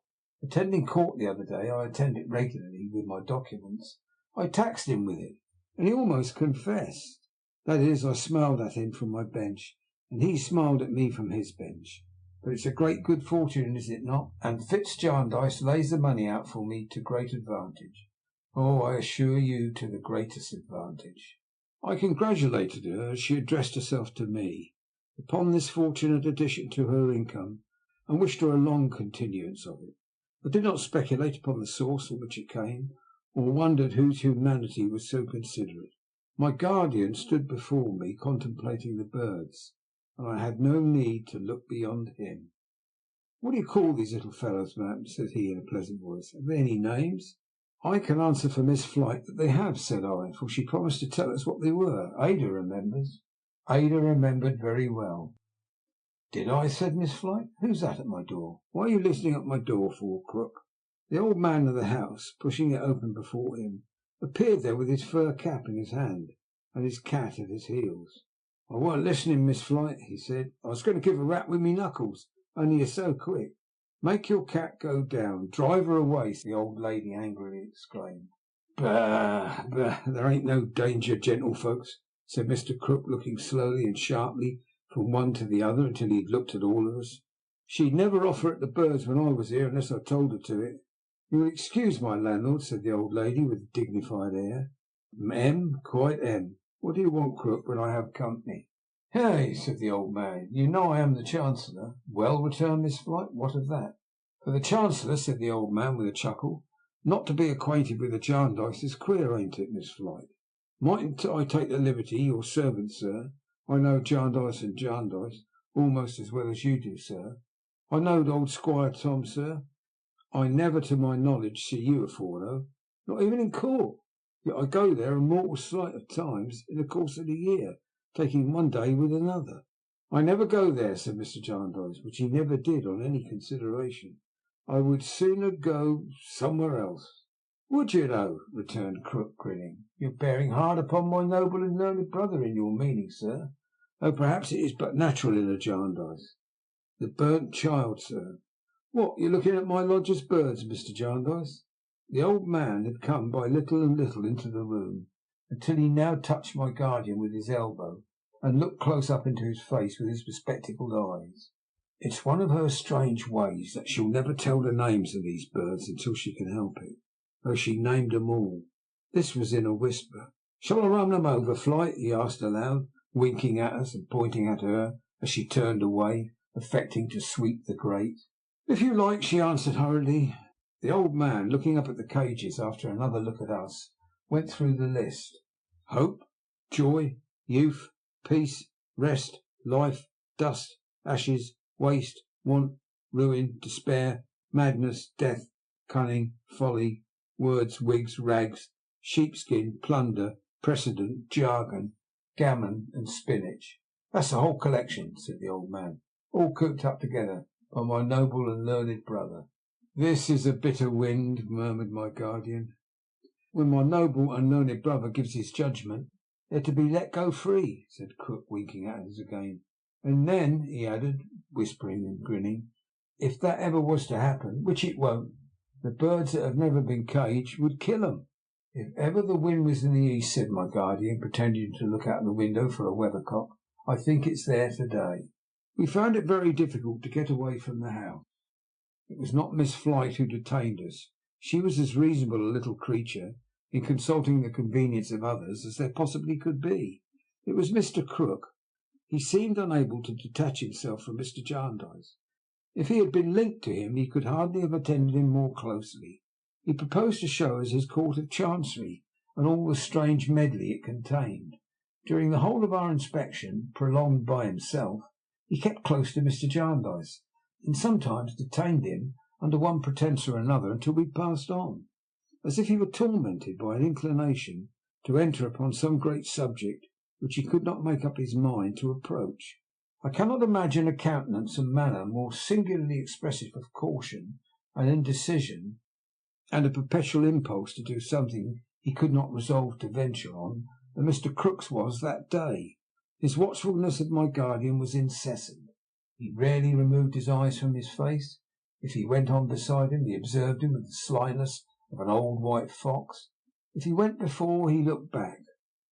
Attending court the other day, I attend it regularly with my documents, I taxed him with it, and he almost confessed. That is, I smiled at him from my bench, and he smiled at me from his bench. But it's a great good fortune, is it not? And Fitz Jarndyce lays the money out for me to great advantage. Oh, I assure you, to the greatest advantage." I congratulated her, as she addressed herself to me, upon this fortunate addition to her income, and wished her a long continuance of it. I did not speculate upon the source from which it came, or wondered whose humanity was so considerate. My guardian stood before me contemplating the birds. and I had no need to look beyond him. "What do you call these little fellows, ma'am?" said he in a pleasant voice. "Have they any names?" "I can answer for Miss Flite that they have," said I, "for she promised to tell us what they were. Ada remembers." Ada remembered very well. "Did I?" said Miss Flite. "Who's that at my door? Why are you listening at my door for, Crook?" The old man of the house, pushing it open before him, appeared there with his fur cap in his hand and his cat at his heels. "I weren't listening, Miss Flite," he said. "I was going to give a rap with me knuckles, only you're so quick." "Make your cat go down. Drive her away," the old lady angrily exclaimed. "Bah, bah! There ain't no danger, gentlefolks," said Mr. Crook, looking slowly and sharply from one to the other until he had looked at all of us. "She'd never offer at the birds when I was here unless I told her to it." "You will excuse my landlord," said the old lady with a dignified air. Quite M. What do you want, Crook, when I have company?" "Hey," said the old man, "you know I am the Chancellor." "Well," returned Miss Flite, "what of that?" "For the Chancellor," said the old man with a chuckle, "not to be acquainted with a Jarndyce is queer, ain't it, Miss Flite? Mightn't I take the liberty, your servant, sir? I know Jarndyce and Jarndyce almost as well as you do, sir. I knowed old Squire Tom, sir. I never, to my knowledge, see you afore, though, not even in court. Yet I go there a mortal sight of times in the course of the year, taking one day with another." "I never go there," said Mr. Jarndyce, which he never did on any consideration. "I would sooner go somewhere else." "Would you, though?" returned Crook, grinning. "You're bearing hard upon my noble and learned brother in your meaning, sir, though perhaps it is but natural in a Jarndyce." "The burnt child, sir." "What, you're looking at my lodger's birds, Mr. Jarndyce?" The old man had come by little and little into the room, until he now touched my guardian with his elbow, and looked close up into his face with his bespectacled eyes. "It's one of her strange ways that she'll never tell the names of these birds until she can help it, though she named 'em all." This was in a whisper. "Shall I run them over, Flite?" he asked aloud, winking at us and pointing at her as she turned away, affecting to sweep the grate. "If you like," she answered hurriedly. The old man, looking up at the cages after another look at us, went through the list. "Hope, joy, youth, peace, rest, life, dust, ashes, waste, want, ruin, despair, madness, death, cunning, folly, words, wigs, rags, sheepskin, plunder, precedent, jargon, gammon, and spinach. That's the whole collection," said the old man, "all cooped up together by my noble and learned brother." "This is a bitter wind," murmured my guardian. "When my noble and learned brother gives his judgment, they're to be let go free," said Crook, winking at us again. "And then," he added, whispering and grinning, "if that ever was to happen, which it won't, the birds that have never been caged would kill 'em." "If ever the wind was in the east," said my guardian, pretending to look out of the window for a weathercock, "I think it's there to-day." We found it very difficult to get away from the house. It was not Miss Flite who detained us. She was as reasonable a little creature in consulting the convenience of others as there possibly could be. It was Mr. Crook. He seemed unable to detach himself from Mr. Jarndyce. If he had been linked to him, he could hardly have attended him more closely. He proposed to show us his Court of Chancery and all the strange medley it contained. During the whole of our inspection, prolonged by himself, he kept close to Mr. Jarndyce, and sometimes detained him under one pretence or another until we passed on, as if he were tormented by an inclination to enter upon some great subject which he could not make up his mind to approach. I cannot imagine a countenance and manner more singularly expressive of caution and indecision, and a perpetual impulse to do something he could not resolve to venture on, than Mr. Crook's was that day. His watchfulness of my guardian was incessant. He rarely removed his eyes from his face. If he went on beside him, he observed him with the slyness of an old white fox. If he went before, he looked back.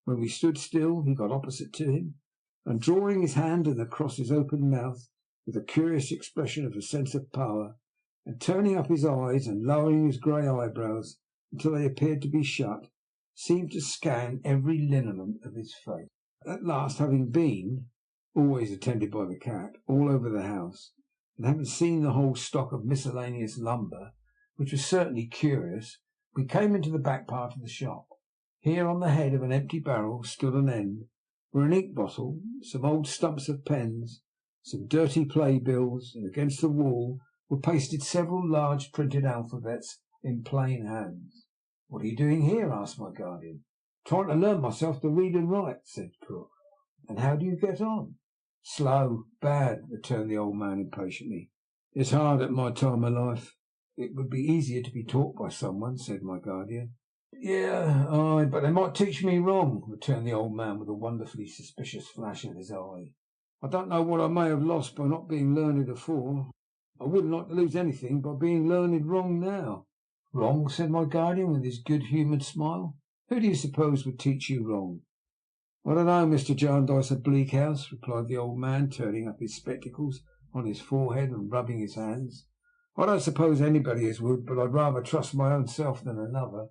When we stood still, he got opposite to him, and drawing his hand across his open mouth with a curious expression of a sense of power, and turning up his eyes and lowering his grey eyebrows until they appeared to be shut, seemed to scan every lineament of his face. At last, having been, always attended by the cat, all over the house, and having seen the whole stock of miscellaneous lumber, which was certainly curious, we came into the back part of the shop. Here, on the head of an empty barrel, stood an end, were an ink bottle, some old stumps of pens, some dirty playbills, and against the wall were pasted several large printed alphabets in plain hands. "What are you doing here?" asked my guardian. "Trying to learn myself to read and write," said Crook. "And how do you get on?" "Slow, bad," returned the old man impatiently. "It's hard at my time of life." "It would be easier to be taught by someone," said my guardian. "Yes, aye, but they might teach me wrong," returned the old man with a wonderfully suspicious flash of his eye. "I don't know what I may have lost by not being learned afore. I wouldn't like to lose anything by being learned wrong now." "Wrong?" said my guardian with his good-humoured smile. "Who do you suppose would teach you wrong?" "I don't know, Mr. Jarndyce of Bleak House," replied the old man, turning up his spectacles on his forehead and rubbing his hands. "I don't suppose anybody as would, but I'd rather trust my own self than another."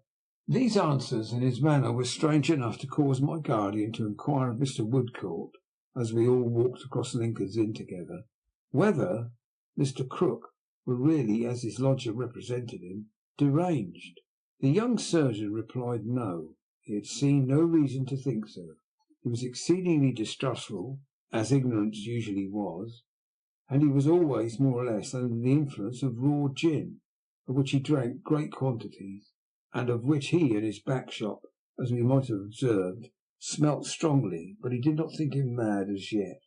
These answers and his manner were strange enough to cause my guardian to inquire of Mr. Woodcourt, as we all walked across Lincoln's Inn together, whether Mr. Crook were really, as his lodger represented him, deranged. The young surgeon replied no, he had seen no reason to think so. He was exceedingly distrustful, as ignorance usually was, and he was always more or less under the influence of raw gin, of which he drank great quantities, and of which he and his back shop, as we might have observed, smelt strongly, but he did not think him mad as yet.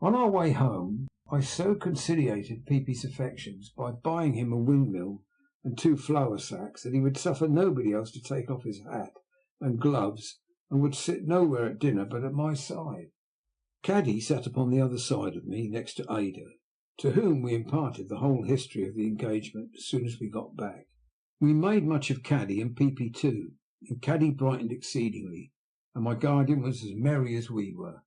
On our way home I so conciliated Peepy's affections by buying him a windmill and 2 flour sacks that he would suffer nobody else to take off his hat and gloves, and would sit nowhere at dinner but at my side. Caddy sat upon the other side of me, next to Ada, to whom we imparted the whole history of the engagement as soon as we got back. We made much of Caddy and Peepy too, and Caddy brightened exceedingly, and my guardian was as merry as we were,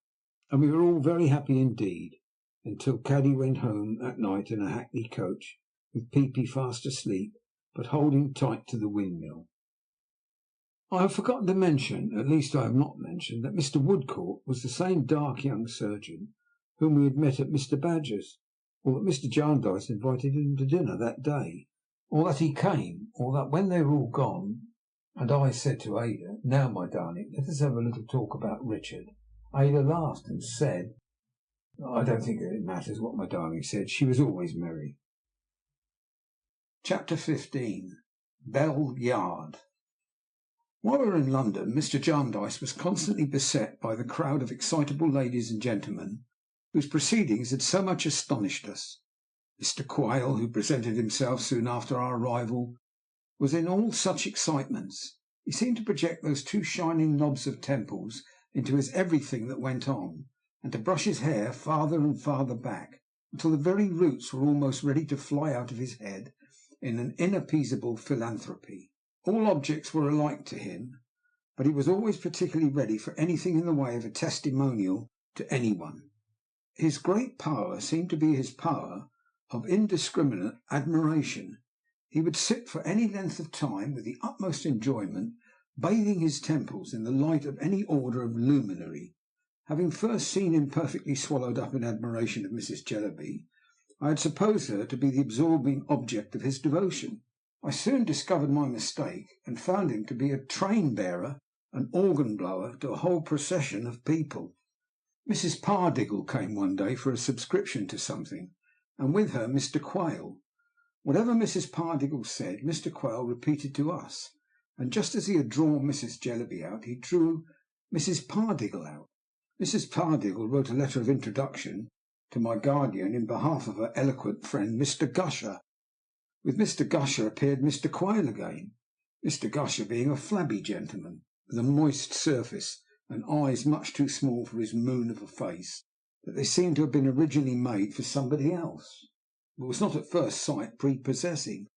and we were all very happy indeed, until Caddy went home at night in a hackney coach, with Peepy fast asleep, but holding tight to the windmill. I have forgotten to mention, at least I have not mentioned, that Mr. Woodcourt was the same dark young surgeon whom we had met at Mr. Badger's, or that Mr. Jarndyce invited him to dinner that day, or that he came, or that when they were all gone, and I said to Ada, "Now, my darling, let us have a little talk about Richard," Ada laughed and said, I don't think that it matters what my darling said. She was always merry. Chapter 15. Bell Yard. While we were in London, Mr. Jarndyce was constantly beset by the crowd of excitable ladies and gentlemen whose proceedings had so much astonished us. Mr. Quayle, who presented himself soon after our arrival, was in all such excitements. He seemed to project those 2 shining knobs of temples into his everything that went on, and to brush his hair farther and farther back, until the very roots were almost ready to fly out of his head in an inappeasable philanthropy. All objects were alike to him, but he was always particularly ready for anything in the way of a testimonial to any one. His great power seemed to be his power of indiscriminate admiration. He would sit for any length of time with the utmost enjoyment, bathing his temples in the light of any order of luminary. Having first seen him perfectly swallowed up in admiration of Mrs. Jellyby, I had supposed her to be the absorbing object of his devotion. I soon discovered my mistake, and found him to be a train-bearer and organ-blower to a whole procession of people. Mrs. Pardiggle came one day for a subscription to something, and with her Mr. Quayle. Whatever Mrs. Pardiggle said, Mr. Quayle repeated to us, and just as he had drawn Mrs. Jellyby out, he drew Mrs. Pardiggle out. Mrs. Pardiggle wrote a letter of introduction to my guardian in behalf of her eloquent friend Mr. Gusher. With Mr. Gusher appeared Mr. Quayle again, Mr. Gusher being a flabby gentleman, with a moist surface and eyes much too small for his moon of a face, that they seemed to have been originally made for somebody else, but was not at first sight prepossessing.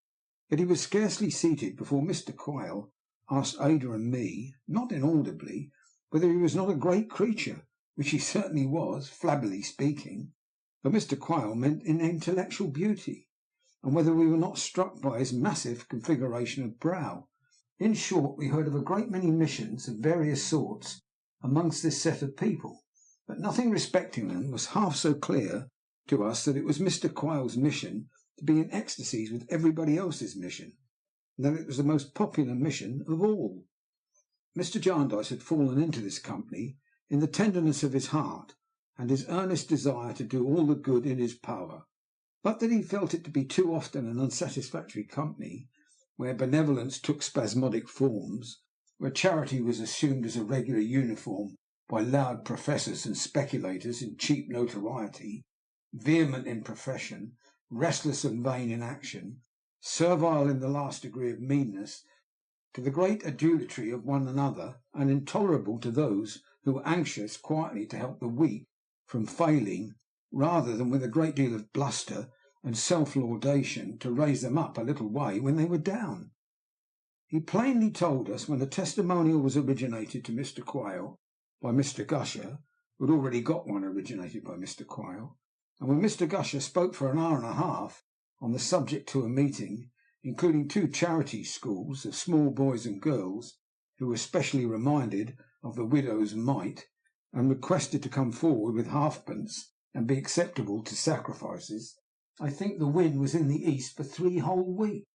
Yet he was scarcely seated before Mr. Quayle asked Ada and me, not inaudibly, whether he was not a great creature, which he certainly was, flabbily speaking, for Mr. Quayle meant in intellectual beauty, and whether we were not struck by his massive configuration of brow. In short, we heard of a great many missions of various sorts amongst this set of people, but nothing respecting them was half so clear to us that it was Mr. Quayle's mission to be in ecstasies with everybody else's mission, and that it was the most popular mission of all. Mr. Jarndyce had fallen into this company in the tenderness of his heart, and his earnest desire to do all the good in his power, but that he felt it to be too often an unsatisfactory company, where benevolence took spasmodic forms, where charity was assumed as a regular uniform by loud professors and speculators in cheap notoriety, vehement in profession, restless and vain in action, servile in the last degree of meanness to the great adulatory of one another, and intolerable to those who were anxious quietly to help the weak from failing, rather than with a great deal of bluster and self-laudation to raise them up a little way when they were down. He plainly told us when a testimonial was originated to Mr. Quayle by Mr. Gusher, who had already got one originated by Mr. Quayle, and when Mr. Gusher spoke for an hour and a half on the subject to a meeting, including 2 charity schools of small boys and girls, who were specially reminded of the widow's mite, and requested to come forward with halfpence and be acceptable to sacrifices, I think the wind was in the east for 3 whole weeks.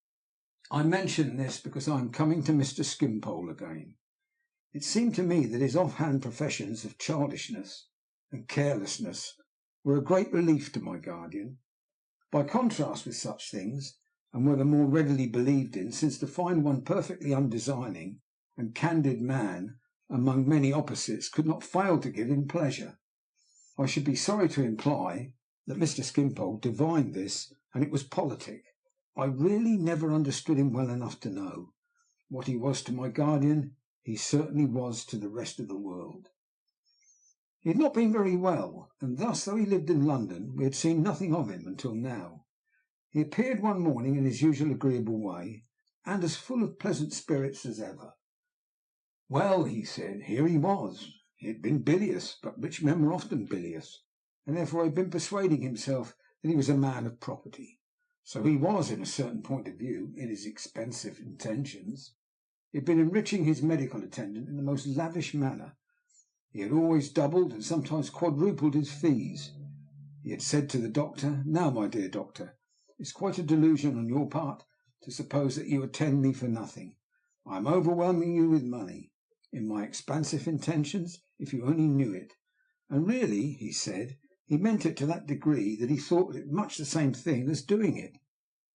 I mention this because I am coming to Mr. Skimpole again. It seemed to me that his off-hand professions of childishness and carelessness were a great relief to my guardian. By contrast with such things, and were the more readily believed in, since to find one perfectly undesigning and candid man among many opposites could not fail to give him pleasure. I should be sorry to imply that Mr. Skimpole divined this, and it was politic. I really never understood him well enough to know. What he was to my guardian, he certainly was to the rest of the world. He had not been very well, and thus, though he lived in London, we had seen nothing of him until now. He appeared one morning in his usual agreeable way, and as full of pleasant spirits as ever. Well, he said, here he was. He had been bilious, but rich men were often bilious, and therefore had been persuading himself that he was a man of property. So he was, in a certain point of view, in his expensive intentions. He had been enriching his medical attendant in the most lavish manner. He had always doubled and sometimes quadrupled his fees. He had said to the doctor, "Now, my dear doctor, it's quite a delusion on your part to suppose that you attend me for nothing. I am overwhelming you with money, in my expansive intentions, if you only knew it." And really, he said, he meant it to that degree that he thought it much the same thing as doing it.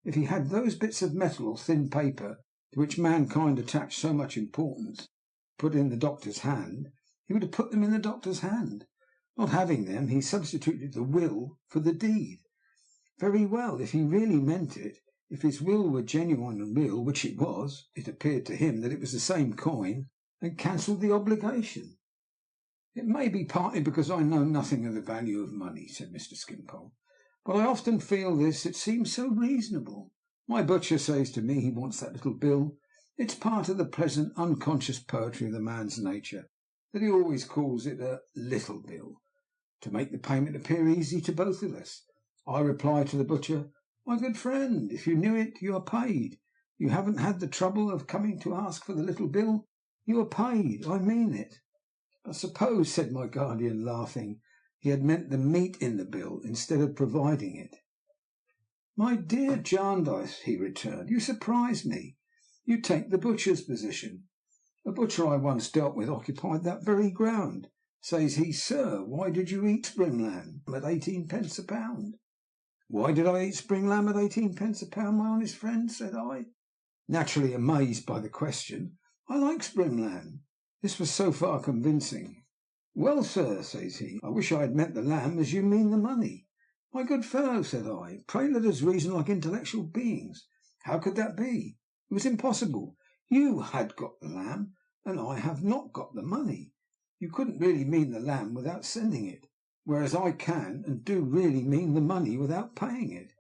If he had those bits of metal or thin paper to which mankind attach so much importance put in the doctor's hand, he would have put them in the doctor's hand. Not having them, he substituted the will for the deed. Very well, if he really meant it, if his will were genuine and real, which it was, it appeared to him that it was the same coin, and cancelled the obligation. "It may be partly because I know nothing of the value of money," said Mr. Skimpole, "but I often feel this. It seems so reasonable. My butcher says to me he wants that little bill. It's part of the pleasant, unconscious poetry of the man's nature that he always calls it a little bill, to make the payment appear easy to both of us. I reply to the butcher, 'My good friend, if you knew it, you are paid. You haven't had the trouble of coming to ask for the little bill. You are paid. I mean it.' But suppose," said my guardian, laughing, "he had meant the meat in the bill instead of providing it?" "My dear Jarndyce," he returned, "you surprise me. You take the butcher's position. A butcher I once dealt with occupied that very ground. Says he, 'Sir, why did you eat spring lamb at 18 pence a pound?' 'Why did I eat spring lamb at 18 pence a pound, my honest friend?' said I, naturally amazed by the question. 'I like spring lamb.' This was so far convincing. 'Well, sir,' says he, 'I wish I had meant the lamb as you mean the money.' 'My good fellow,' said I, 'pray let us reason like intellectual beings. How could that be? It was impossible. You had got the lamb, and I have not got the money. You couldn't really mean the lamb without sending it, whereas I can and do really mean the money without paying it.'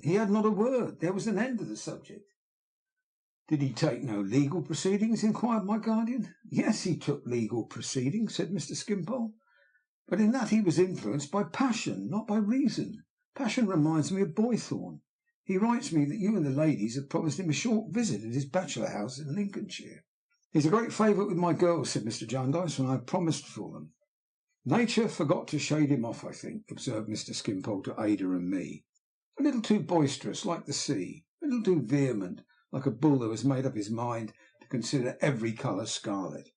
He had not a word. There was an end of the subject." "Did he take no legal proceedings?" inquired my guardian. "Yes, he took legal proceedings," said Mr. Skimpole, "but in that he was influenced by passion, not by reason. Passion reminds me of Boythorn. He writes me that you and the ladies have promised him a short visit at his bachelor house in Lincolnshire." "He's a great favourite with my girls," said Mr. Jarndyce, "and I have promised for them." "Nature forgot to shade him off, I think," observed Mr. Skimpole to Ada and me. "A little too boisterous, like the sea; a little too vehement, like a bull who has made up his mind to consider every colour scarlet.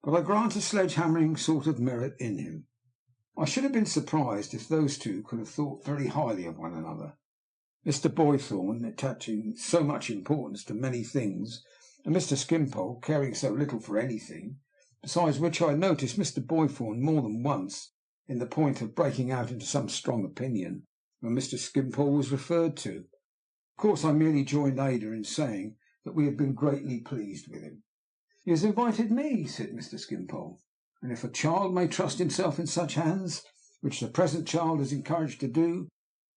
but I grant a sledge-hammering sort of merit in him. I should have been surprised if those two could have thought very highly of one another. Mr. Boythorn attaching so much importance to many things, and Mr. Skimpole caring so little for anything, besides which I had noticed Mr. Boythorn more than once in the point of breaking out into some strong opinion when Mr. Skimpole was referred to. Of course I merely joined Ada in saying that we had been greatly pleased with him. "He has invited me," said Mr. Skimpole, "and if a child may trust himself in such hands, which the present child is encouraged to do,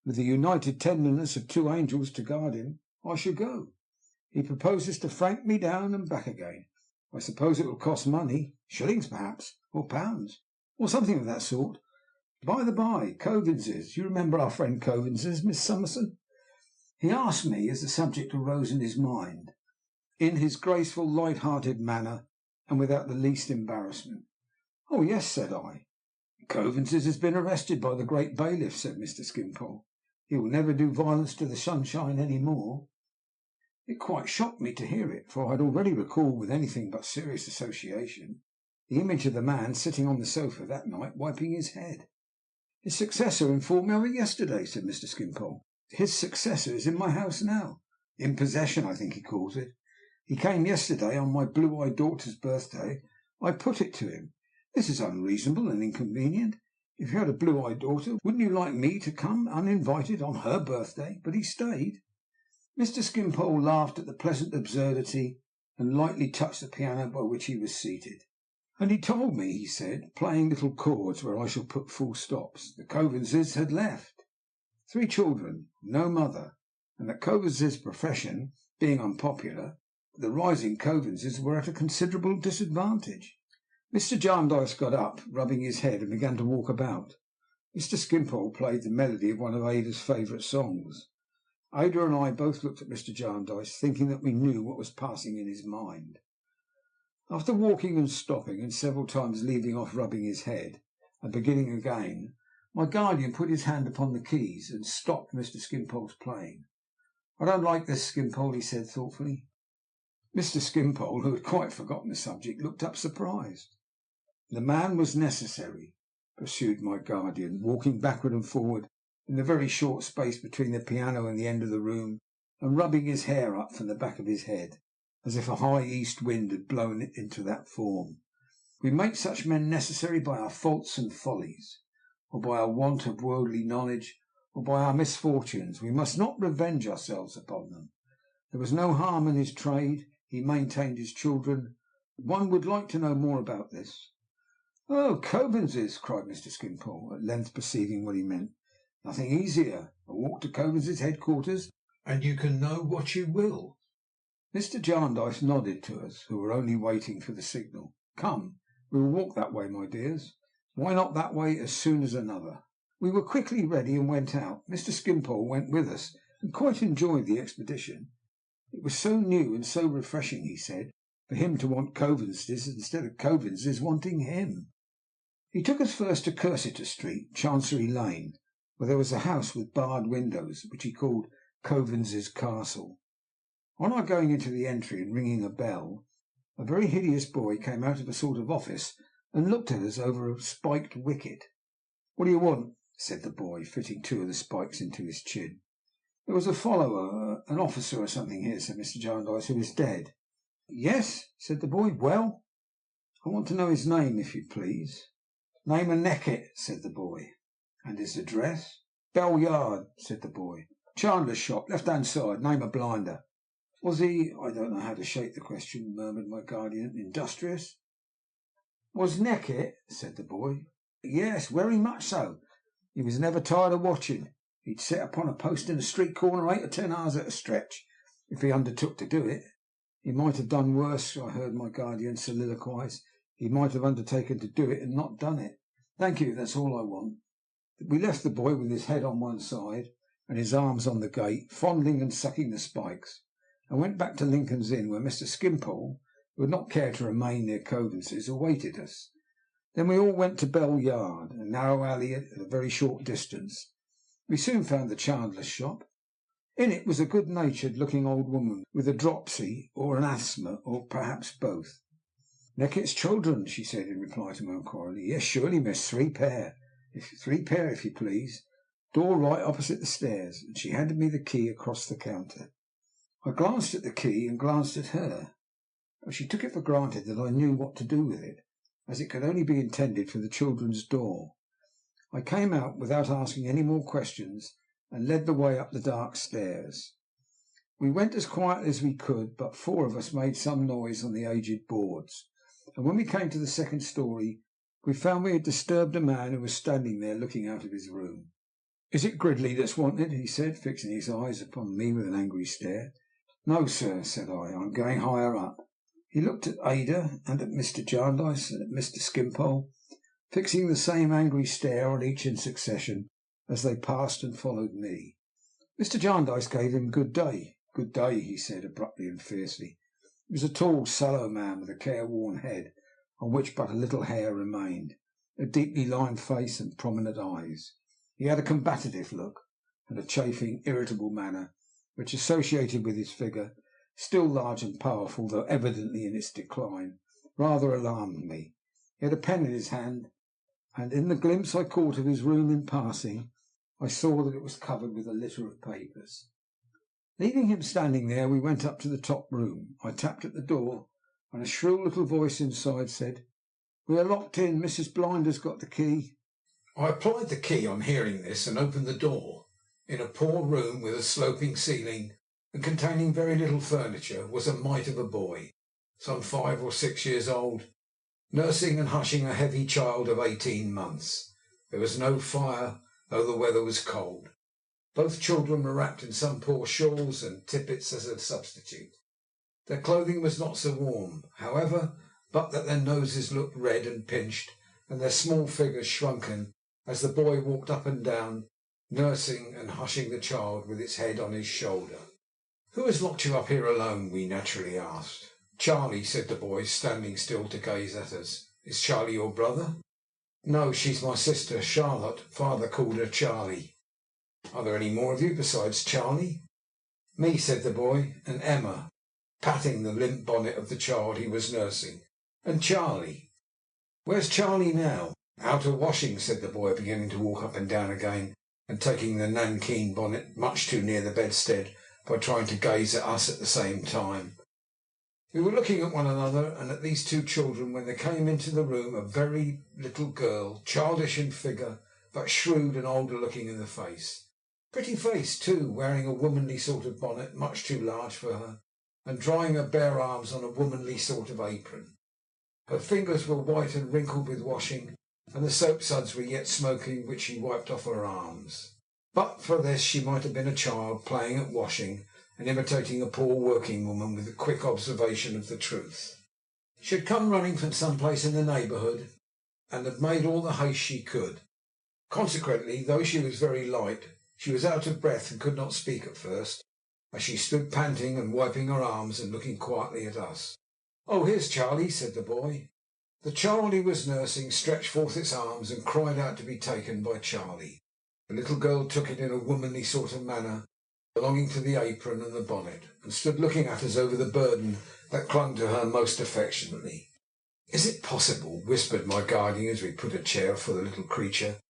with the united tenderness of two angels to guard him, I shall go. He proposes to frank me down and back again. I suppose it will cost money, shillings perhaps, or pounds, or something of that sort. By the by, Coavinses, you remember our friend Coavinses, Miss Summerson?" He asked me as the subject arose in his mind, in his graceful, light-hearted manner, and without the least embarrassment. "Oh yes," said I. "Coavinses has been arrested by the great bailiff," said Mr. Skimpole. "He will never do violence to the sunshine any more." It quite shocked me to hear it, for I had already recalled with anything but serious association the image of the man sitting on the sofa that night wiping his head. "His successor informed me of it yesterday," said Mr. Skimpole. "His successor is in my house now. In possession, I think he calls it. He came yesterday on my blue-eyed daughter's birthday. I put it to him. This is unreasonable and inconvenient. If you had a blue-eyed daughter, wouldn't you like me to come uninvited on her birthday?" But he stayed. Mr. Skimpole laughed at the pleasant absurdity, and lightly touched the piano by which he was seated. "And he told me," he said, playing little chords where I shall put full stops, "the Coavinses had left 3 children, no mother, and that Coavins's profession being unpopular, the rising Coavinses were at a considerable disadvantage." Mr. Jarndyce got up, rubbing his head, and began to walk about. Mr. Skimpole played the melody of one of Ada's favourite songs. Ada and I both looked at Mr. Jarndyce, thinking that we knew what was passing in his mind. After walking and stopping, and several times leaving off rubbing his head, and beginning again, my guardian put his hand upon the keys, and stopped Mr. Skimpole's playing. "I don't like this, Skimpole," he said thoughtfully. Mr. Skimpole, who had quite forgotten the subject, looked up surprised. "The man was necessary," pursued my guardian, walking backward and forward in the very short space between the piano and the end of the room, and rubbing his hair up from the back of his head, as if a high east wind had blown it into that form. "We make such men necessary by our faults and follies, or by our want of worldly knowledge, or by our misfortunes. We must not revenge ourselves upon them. There was no harm in his trade. He maintained his children. One would like to know more about this." "Oh, Coavinses!" cried Mr. Skimpole, at length perceiving what he meant. "Nothing easier. A walk to Coavins's headquarters, and you can know what you will." Mr. Jarndyce nodded to us, who were only waiting for the signal. "Come, we will walk that way, my dears. Why not that way as soon as another?" We were quickly ready and went out. Mr. Skimpole went with us, and quite enjoyed the expedition. It was so new and so refreshing, he said, for him to want Coavinses instead of Coavinses wanting him. He took us first to Cursitor Street, Chancery Lane, where there was a house with barred windows, which he called Coavins's Castle. On our going into the entry and ringing a bell, a very hideous boy came out of a sort of office and looked at us over a spiked wicket. "What do you want?" said the boy, fitting 2 of the spikes into his chin. "There was a follower, an officer or something here," said Mr. Jarndyce, "who is dead." "Yes," said the boy. "Well?" "I want to know his name, if you please." "Name of Neckett," said the boy. "And his address?" "Bell Yard," said the boy. "Chandler's shop, left-hand side. Name of Blinder." "Was he—" "I don't know how to shape the question," murmured my guardian. "Industrious?" "Was Neckett," said the boy. "Yes, very much so. He was never tired of watching. He'd sit upon a post in a street corner 8 or 10 hours at a stretch, if he undertook to do it. He might have done worse," I heard my guardian soliloquize. "He might have undertaken to do it and not done it. Thank you, that's all I want." We left the boy with his head on one side and his arms on the gate, fondling and sucking the spikes, and went back to Lincoln's Inn, where Mr. Skimpole, who had not cared to remain near Coavins's, awaited us. Then we all went to Bell Yard, a narrow alley at a very short distance. We soon found the chandler's shop. In it was a good-natured looking old woman with a dropsy or an asthma, or perhaps both. Neckett's children, she said in reply to my inquiry. Yes, surely, miss. 3 pair. 3 pair, if you please. Door right opposite the stairs. And she handed me the key across the counter. I glanced at the key and glanced at her, but she took it for granted that I knew what to do with it, as it could only be intended for the children's door. I came out without asking any more questions, and led the way up the dark stairs. We went as quietly as we could, but 4 of us made some noise on the aged boards, and when we came to the second story, we found we had disturbed a man who was standing there looking out of his room. "Is it Gridley that's wanted?" he said, fixing his eyes upon me with an angry stare. "No, sir," said I. "I'm going higher up." He looked at Ada, and at Mr. Jarndyce, and at Mr. Skimpole, fixing the same angry stare on each in succession as they passed and followed me. Mr. Jarndyce gave him good day. "Good day," he said, abruptly and fiercely. He was a tall, sallow man with a careworn head, on which but a little hair remained, a deeply lined face, and prominent eyes. He had a combative look, and a chafing, irritable manner, which, associated with his figure, still large and powerful, though evidently in its decline, rather alarmed me. He had a pen in his hand, and in the glimpse I caught of his room in passing, I saw that it was covered with a litter of papers. Leaving him standing there, we went up to the top room. I tapped at the door, and a shrill little voice inside said, "We are locked in. Mrs. Blinder's got the key." I applied the key on hearing this, and opened the door. In a poor room with a sloping ceiling, and containing very little furniture, was a mite of a boy, some 5 or 6 years old, nursing and hushing a heavy child of 18 months. There was no fire, though the weather was cold. Both children were wrapped in some poor shawls and tippets as a substitute. Their clothing was not so warm, however, but that their noses looked red and pinched, and their small figures shrunken, as the boy walked up and down, nursing and hushing the child with its head on his shoulder. "Who has locked you up here alone?" we naturally asked. "Charlie," said the boy, standing still to gaze at us. "Is Charlie your brother?" "No, she's my sister, Charlotte. Father called her Charlie." "Are there any more of you besides Charlie?" "Me," said the boy, "and Emma," patting the limp bonnet of the child he was nursing, "and Charlie." "Where's Charlie now?" "Out a washing," said the boy, beginning to walk up and down again, and taking the nankeen bonnet much too near the bedstead by trying to gaze at us at the same time. We were looking at one another and at these 2 children when there came into the room a very little girl, childish in figure, but shrewd and older looking in the face. Pretty face, too, wearing a womanly sort of bonnet, much too large for her, and drying her bare arms on a womanly sort of apron. Her fingers were white and wrinkled with washing, and the soap suds were yet smoking, which she wiped off her arms. But for this she might have been a child playing at washing, and imitating a poor working woman with a quick observation of the truth. She had come running from some place in the neighbourhood, and had made all the haste she could. Consequently, though she was very light, she was out of breath and could not speak at first, as she stood panting and wiping her arms and looking quietly at us. "Oh, here's Charlie," said the boy. The child he was nursing stretched forth its arms and cried out to be taken by Charlie. The little girl took it in a womanly sort of manner, belonging to the apron and the bonnet, and stood looking at us over the burden that clung to her most affectionately. "Is it possible," whispered my guardian as we put a chair for the little creature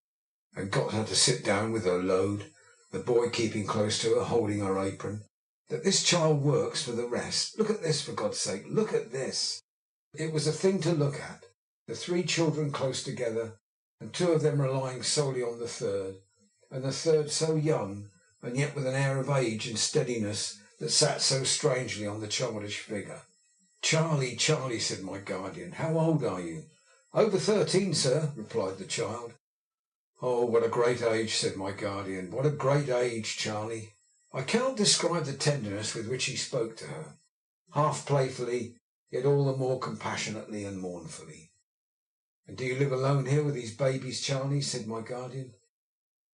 and got her to sit down with her load, the boy keeping close to her, holding her apron, "that this child works for the rest? Look at this, for God's sake, look at this!" It was a thing to look at. The 3 children close together, and 2 of them relying solely on the third, and the third so young, and yet with an air of age and steadiness that sat so strangely on the childish figure. "Charlie, Charlie," said my guardian, "how old are you?" "Over 13, sir," replied the child. "Oh, what a great age," said my guardian, "what a great age, Charlie." I cannot describe the tenderness with which he spoke to her, half playfully, yet all the more compassionately and mournfully. "And do you live alone here with these babies, Charlie?" said my guardian.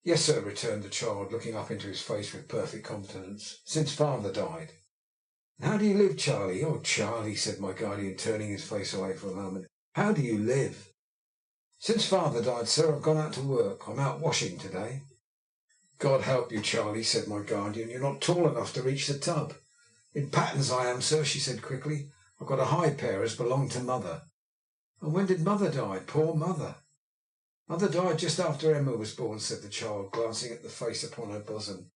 "Yes, sir," returned the child, looking up into his face with perfect confidence, "since father died." "And how do you live, Charlie?" "Oh, Charlie," said my guardian, turning his face away for a moment, "how do you live?" "Since father died, sir, I've gone out to work. I'm out washing to-day." "God help you, Charlie," said my guardian. "You're not tall enough to reach the tub." "In pattens I am, sir," she said quickly. "I've got a high pair as belonged to mother." "And when did mother die? Poor mother!" "Mother died just after Emma was born," said the child, glancing at the face upon her bosom.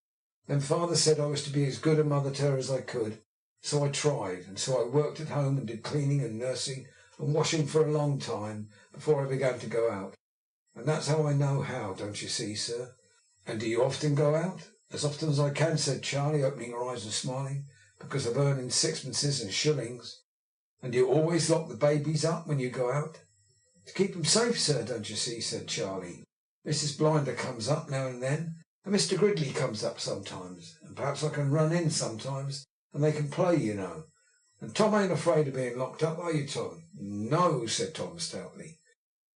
"Then father said I was to be as good a mother to her as I could, so I tried, and so I worked at home and did cleaning and nursing and washing for a long time before I began to go out. And that's how I know how, don't you see, sir?" "And do you often go out?" "As often as I can," said Charlie, opening her eyes and smiling, "because of earning sixpences and shillings." "And do you always lock the babies up when you go out?" "To keep them safe, sir, don't you see," said Charlie. "Mrs. Blinder comes up now and then, and Mr. Gridley comes up sometimes, and perhaps I can run in sometimes, and they can play, you know. And Tom ain't afraid of being locked up, are you, Tom?" "No," said Tom stoutly.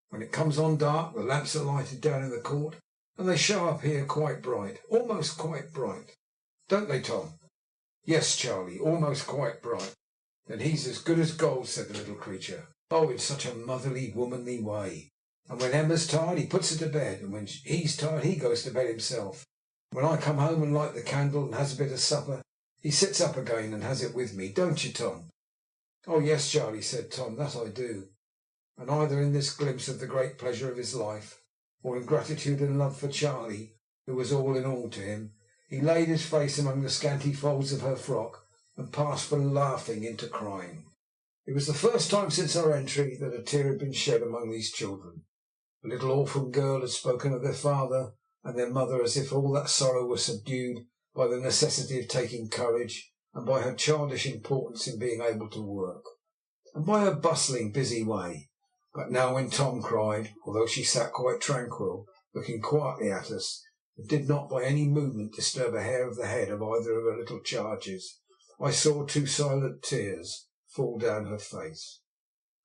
"When it comes on dark, the lamps are lighted down in the court, and they show up here quite bright, almost quite bright. Don't they, Tom?" "Yes, Charlie, almost quite bright." "Then he's as good as gold," said the little creature. "Oh, in such a motherly, womanly way. And when Emma's tired, he puts her to bed, and when he's tired, he goes to bed himself. When I come home and light the candle and has a bit of supper, he sits up again and has it with me. Don't you, Tom?" "Oh, yes, Charlie," said Tom, "that I do." And either in this glimpse of the great pleasure of his life, or in gratitude and love for Charlie, who was all in all to him, he laid his face among the scanty folds of her frock and passed from laughing into crying. It was the first time since our entry that a tear had been shed among these children. The little orphan girl had spoken of their father and their mother as if all that sorrow were subdued by the necessity of taking courage, and by her childish importance in being able to work, and by her bustling, busy way. But now when Tom cried, although she sat quite tranquil, looking quietly at us, and did not by any movement disturb a hair of the head of either of her little charges, I saw two silent tears fall down her face.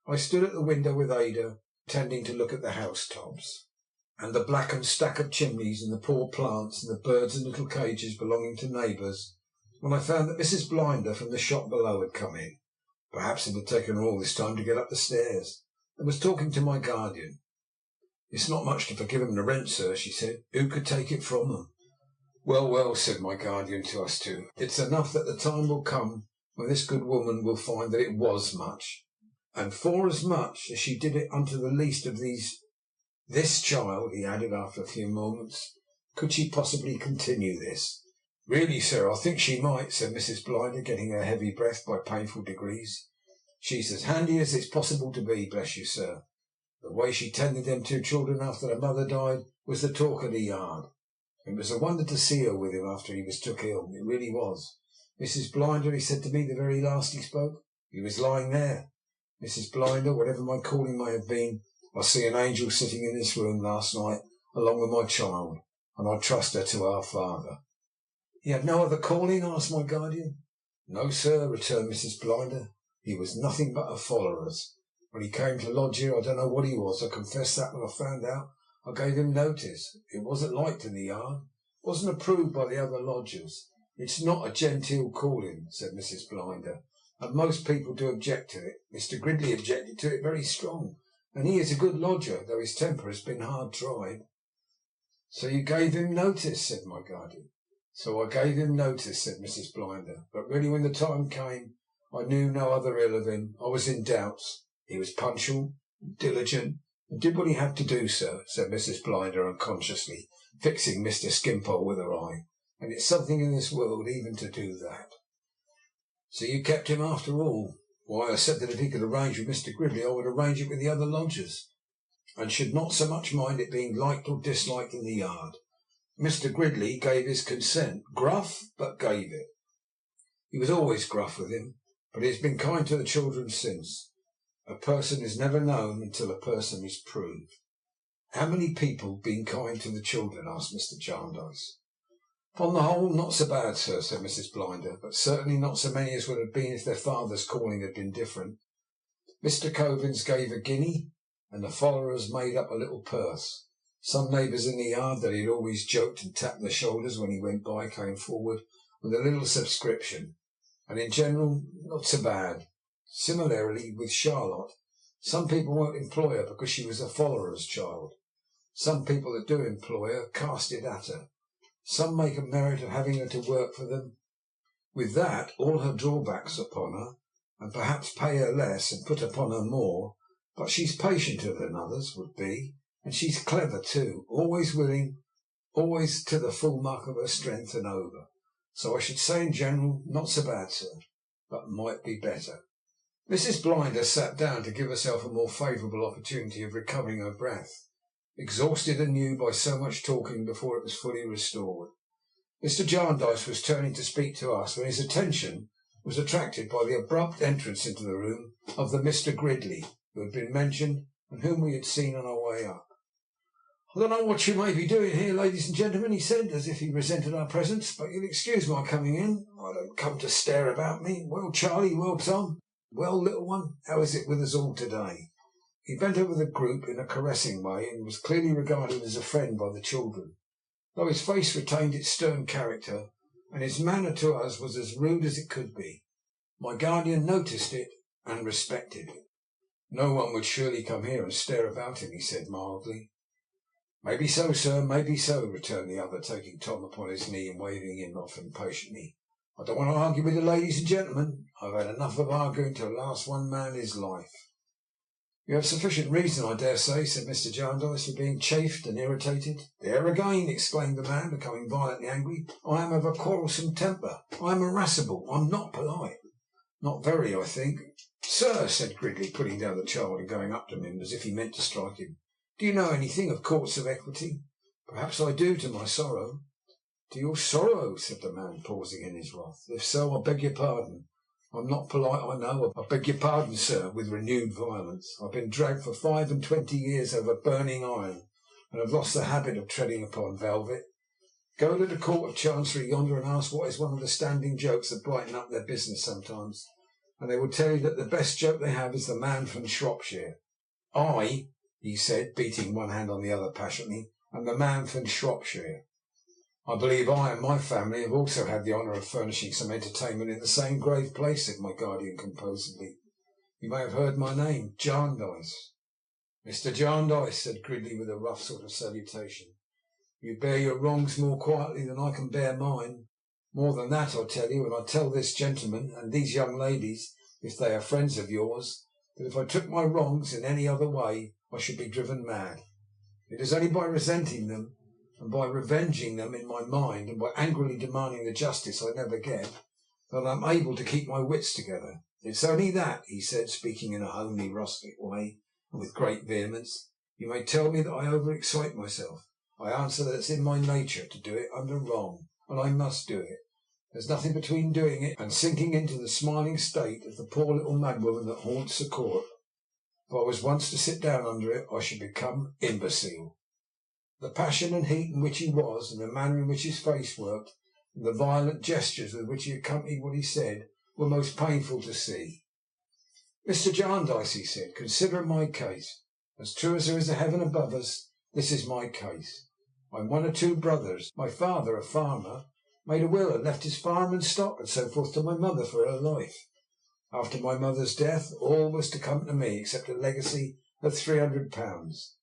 I stood at the window with Ada, pretending to look at the housetops, and the blackened stack of chimneys, and the poor plants, and the birds in little cages belonging to neighbours, when I found that Mrs. Blinder from the shop below had come in. Perhaps it had taken her all this time to get up the stairs, and was talking to my guardian. "It's not much to forgive 'em the rent, sir," she said. "Who could take it from them?" "Well, well," said my guardian to us two, "it's enough that the time will come when this good woman will find that it was much, and forasmuch as she did it unto the least of this child," he added after a few moments. "Could she possibly continue this?" "Really, sir, I think she might," said Mrs. Blinder, getting her heavy breath by painful degrees. "She's as handy as it's possible to be, bless you, sir. The way she tended them two children after their mother died was the talk of the yard. It was a wonder to see her with him after he was took ill. It really was. 'Mrs. Blinder,' he said to me the very last he spoke. He was lying there. 'Mrs. Blinder, whatever my calling may have been, I see an angel sitting in this room last night along with my child, and I trust her to our Father.'" "He had no other calling?" asked my guardian. "No, sir," returned Mrs. Blinder. "He was nothing but a follower's. When he came to lodge here, I don't know what he was. I confess that when I found out, I gave him notice. It wasn't liked in the yard, wasn't approved by the other lodgers. It's not a genteel calling," said Mrs. Blinder, "and most people do object to it. Mr. Gridley objected to it very strong, and he is a good lodger, though his temper has been hard tried." "So you gave him notice?" said my guardian. "So I gave him notice," said Mrs. Blinder. "But really when the time came I knew no other ill of him. I was in doubts. He was punctual and diligent, and did what he had to do, sir," said Mrs. Blinder, unconsciously fixing Mr. Skimpole with her eye. "And it's something in this world even to do that." "So you kept him after all?" "Why, I said that if he could arrange with Mr. Gridley I would arrange it with the other lodgers, and should not so much mind it being liked or disliked in the yard. Mr. Gridley gave his consent, gruff, but gave it. He was always gruff with him, but he has been kind to the children since. A person is never known until a person is proved." "How many people been kind to the children?" asked Mr. Jarndyce. "Upon the whole, not so bad, sir," said Mrs. Blinder, "but certainly not so many as would have been if their father's calling had been different. Mr. Covins gave a guinea, and the followers made up a little purse. Some neighbours in the yard that he had always joked and tapped their shoulders when he went by came forward with a little subscription, and in general not so bad. Similarly with Charlotte. Some people won't employ her because she was a follower's child. Some people that do employ her cast it at her. Some make a merit of having her to work for them, with that all her drawbacks upon her, and perhaps pay her less and put upon her more, But she's patienter than others would be, and she's clever too, always willing, always to the full mark of her strength and over. So I should say in general, not so bad, sir, but might be better." Mrs. Blinder sat down to give herself a more favourable opportunity of recovering her breath, exhausted anew by so much talking before it was fully restored. Mr. Jarndyce was turning to speak to us when his attention was attracted by the abrupt entrance into the room of the Mr. Gridley who had been mentioned and whom we had seen on our way up. "I don't know what you may be doing here, ladies and gentlemen," he said, as if he resented our presence, "but you'll excuse my coming in. I don't come to stare about me. Well, Charlie, well, Tom, well, little one, how is it with us all to-day?" He bent over the group in a caressing way, and was clearly regarded as a friend by the children, though his face retained its stern character, and his manner to us was as rude as it could be. My guardian noticed it and respected it. "No one would surely come here and stare about him," he said mildly. "Maybe so, sir, maybe so," returned the other, taking Tom upon his knee and waving him off impatiently. "I don't want to argue with the ladies and gentlemen. I've had enough of arguing to last one man his life." "You have sufficient reason, I dare say," said Mr. Jarndyce, "for being chafed and irritated." "There again," exclaimed the man, becoming violently angry. "I am of a quarrelsome temper. I am irascible. I am not polite." "Not very, I think." "Sir," said Gridley, putting down the child and going up to him as if he meant to strike him, "do you know anything of courts of equity?" "Perhaps I do, to my sorrow." "To your sorrow," said the man, pausing in his wrath. "If so, I beg your pardon. I'm not polite, I know. I beg your pardon, sir," with renewed violence. "I've been dragged for 25 years over burning iron, and have lost the habit of treading upon velvet. Go to the Court of Chancery yonder and ask what is one of the standing jokes that brighten up their business sometimes, and they will tell you that the best joke they have is the man from Shropshire. I," he said, beating one hand on the other passionately, "am the man from Shropshire. I believe I and my family have also had the honour of furnishing some entertainment in the same grave place," said my guardian composedly. "You may have heard my name, Jarndyce." "Mr. Jarndyce," said Gridley with a rough sort of salutation, "you bear your wrongs more quietly than I can bear mine. More than that, I tell you, and I tell this gentleman and these young ladies, if they are friends of yours, that if I took my wrongs in any other way I should be driven mad. It is only by resenting them, and by revenging them in my mind, and by angrily demanding the justice I never get, that I am able to keep my wits together. It's only that," he said, speaking in a homely, rustic way, and with great vehemence. "You may tell me that I over-excite myself. I answer that it's in my nature to do it under wrong, and I must do it. There's nothing between doing it and sinking into the smiling state of the poor little madwoman that haunts the court. If I was once to sit down under it, I should become imbecile." The passion and heat in which he was, and the manner in which his face worked, and the violent gestures with which he accompanied what he said, were most painful to see. "Mr. Jarndyce," he said, "consider my case. As true as there is a heaven above us, this is my case. I'm one of 2 brothers. My father, a farmer, made a will and left his farm and stock and so forth to my mother for her life. After my mother's death, all was to come to me except a legacy of £300.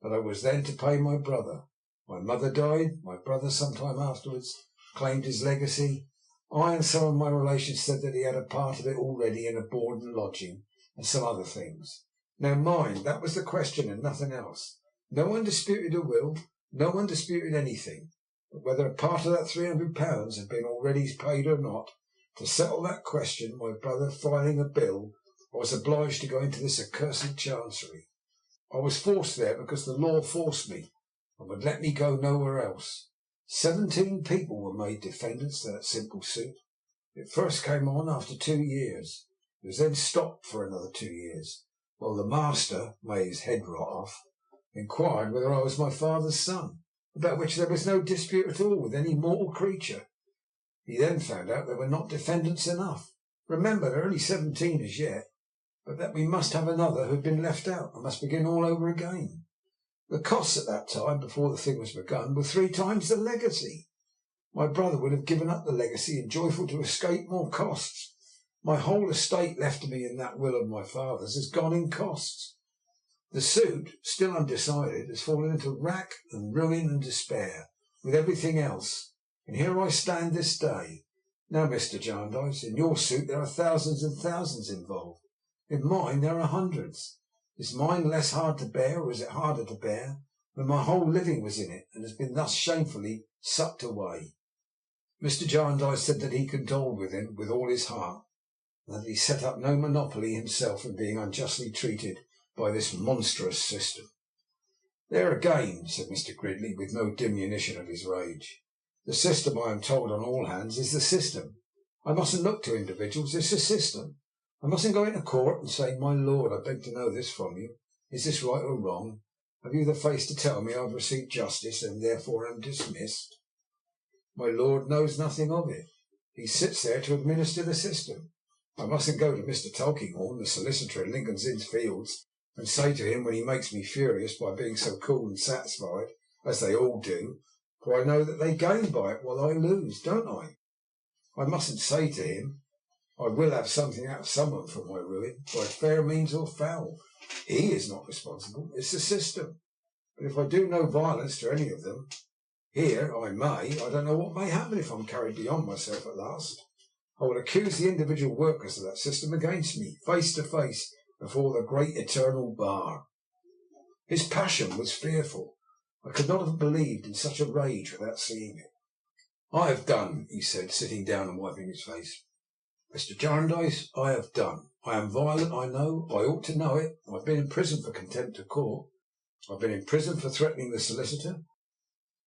But I was then to pay my brother. My mother died. My brother, some time afterwards, claimed his legacy. I and some of my relations said that he had a part of it already in a board and lodging, and some other things. Now mind, that was the question and nothing else. No one disputed a will, no one disputed anything. But whether a part of that £300 had been already paid or not, to settle that question, my brother filing a bill, I was obliged to go into this accursed chancery. I was forced there because the law forced me, and would let me go nowhere else. 17 people were made defendants to that simple suit. It first came on after 2 years. It was then stopped for another 2 years, while the master, may his head rot off, inquired whether I was my father's son, about which there was no dispute at all with any mortal creature. He then found out there were not defendants enough. Remember, there are only 17 as yet, but that we must have another who had been left out, and must begin all over again. The costs at that time, before the thing was begun, were 3 times the legacy. My brother would have given up the legacy, and joyful to escape more costs. My whole estate left to me in that will of my father's has gone in costs. The suit, still undecided, has fallen into rack and ruin and despair, with everything else, and here I stand this day. Now, Mr. Jarndyce, in your suit there are thousands and thousands involved. In mine there are hundreds. Is mine less hard to bear, or is it harder to bear, when my whole living was in it, and has been thus shamefully sucked away?" Mr. Jarndyce said that he condoled with him with all his heart, and that he set up no monopoly himself in being unjustly treated by this monstrous system. "There again," said Mr. Gridley, with no diminution of his rage. "The system, I am told on all hands, is the system. I mustn't look to individuals. It's the system. I mustn't go into court and say, 'My lord, I beg to know this from you. Is this right or wrong? Have you the face to tell me I have received justice and therefore am dismissed?' My lord knows nothing of it. He sits there to administer the system. I mustn't go to Mr. Tulkinghorn, the solicitor in Lincoln's Inn Fields, and say to him when he makes me furious by being so cool and satisfied, as they all do, for I know that they gain by it while I lose, don't I? I mustn't say to him, 'I will have something out of someone for my ruin, by fair means or foul.' He is not responsible. It's the system. But if I do no violence to any of them, here I don't know what may happen if I'm carried beyond myself at last. I will accuse the individual workers of that system against me, face to face, before the great eternal bar." His passion was fearful. I could not have believed in such a rage without seeing it. "I have done," he said, sitting down and wiping his face. "Mr. Jarndyce, I have done. I am violent, I know. I ought to know it. I've been in prison for contempt of court. I've been in prison for threatening the solicitor.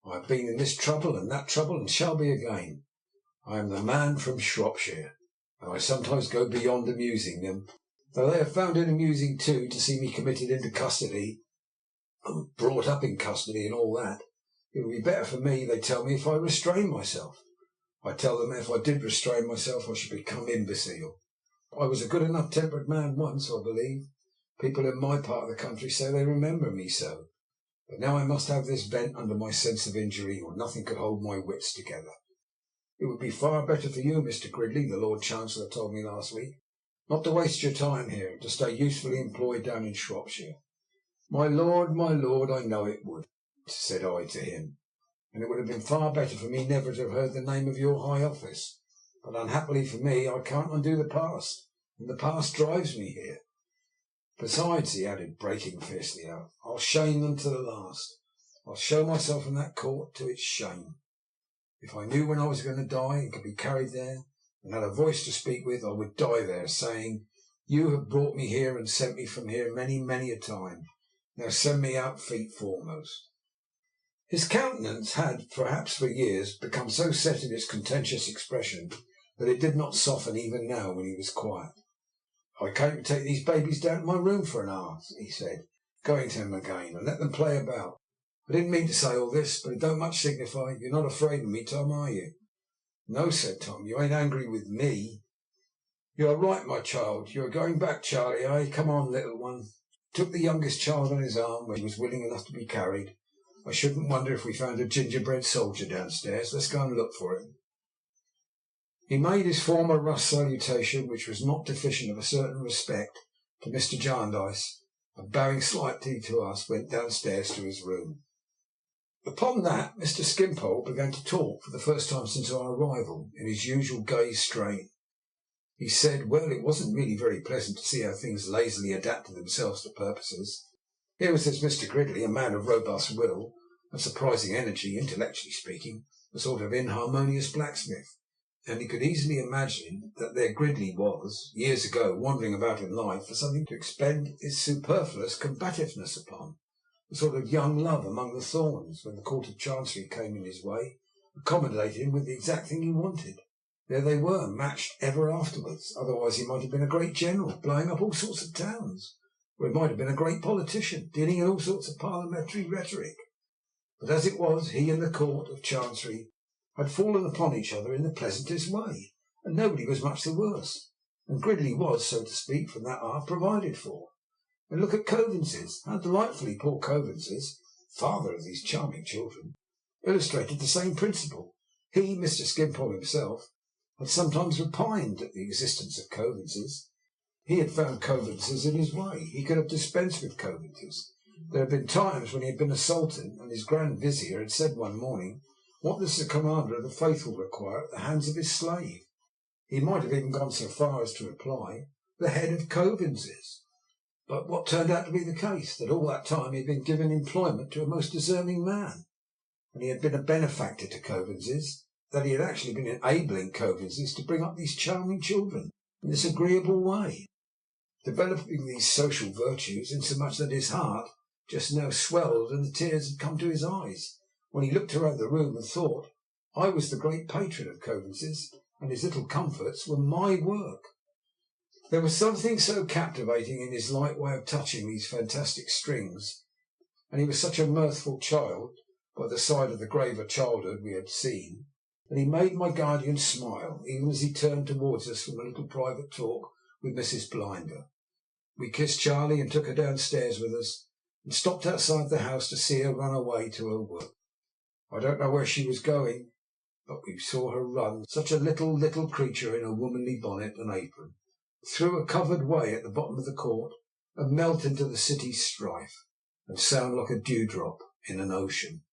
I have been in this trouble and that trouble, and shall be again. I am the man from Shropshire, and I sometimes go beyond amusing them, though they have found it amusing too to see me committed into custody and brought up in custody and all that. It would be better for me, they tell me, if I restrained myself. I tell them if I did restrain myself I should become imbecile. I was a good enough tempered man once, I believe. People in my part of the country say they remember me so. But now I must have this vent under my sense of injury, or nothing could hold my wits together. It would be far better for you, Mr. Gridley, the Lord Chancellor told me last week, not to waste your time here, and to stay usefully employed down in Shropshire." My lord, I know it would," said I to him, "and it would have been far better for me never to have heard the name of your high office. But unhappily for me I can't undo the past, and the past drives me here. Besides," he added, breaking fiercely out, "I'll shame them to the last. I'll show myself in that court to its shame. If I knew when I was going to die, and could be carried there, and had a voice to speak with, I would die there, saying, 'You have brought me here and sent me from here many, many a time. Now send me out feet foremost.'" His countenance had, perhaps for years, become so set in its contentious expression that it did not soften even now when he was quiet. "I came to take these babies down to my room for an hour," he said, going to him again, "and let them play about. I didn't mean to say all this, but it don't much signify. You're not afraid of me, Tom, are you?" "No," said Tom. "You ain't angry with me?" "You are right, my child. You are going back, Charlie, eh? Come on, little one." He took the youngest child on his arm, when he was willing enough to be carried. "I shouldn't wonder if we found a gingerbread soldier downstairs. Let's go and look for him." He made his former rough salutation, which was not deficient of a certain respect, to Mr. Jarndyce, and bowing slightly to us, went downstairs to his room. Upon that Mr. Skimpole began to talk, for the first time since our arrival, in his usual gay strain. He said, well, it wasn't really very pleasant to see how things lazily adapted themselves to purposes. Here was this Mr. Gridley, a man of robust will and surprising energy, intellectually speaking, a sort of inharmonious blacksmith, and he could easily imagine that there Gridley was, years ago, wandering about in life for something to expend his superfluous combativeness upon. A sort of young love among the thorns, when the Court of Chancery came in his way, accommodated him with the exact thing he wanted. There they were, matched ever afterwards. Otherwise he might have been a great general, blowing up all sorts of towns, or he might have been a great politician, dealing in all sorts of parliamentary rhetoric. But as it was, he and the Court of Chancery had fallen upon each other in the pleasantest way, and nobody was much the worse. And Gridley was, so to speak, from that half provided for. And look at Coavinses. How delightfully poor Coavinses, father of these charming children, illustrated the same principle. He, Mr. Skimpole himself, had sometimes repined at the existence of Coavinses. He had found Coavinses in his way. He could have dispensed with Coavinses. There had been times when he had been a sultan, and his Grand Vizier had said one morning, what does the commander of the faithful require at the hands of his slave? He might have even gone so far as to reply, the head of Coavinses. But what turned out to be the case, that all that time he had been giving employment to a most deserving man, and he had been a benefactor to Coavinses, that he had actually been enabling Coavinses to bring up these charming children in this agreeable way, developing these social virtues, insomuch that his heart just now swelled and the tears had come to his eyes when he looked around the room and thought I was the great patron of Coavinses, and his little comforts were my work. There was something so captivating in his light way of touching these fantastic strings, and he was such a mirthful child by the side of the graver childhood we had seen, that he made my guardian smile, even as he turned towards us from a little private talk with Mrs. Blinder. We kissed Charlie and took her downstairs with us, and stopped outside the house to see her run away to her work. I don't know where she was going, but we saw her run, such a little creature in a womanly bonnet and apron, through a covered way at the bottom of the court, and melt into the city's strife, and sound like a dewdrop in an ocean.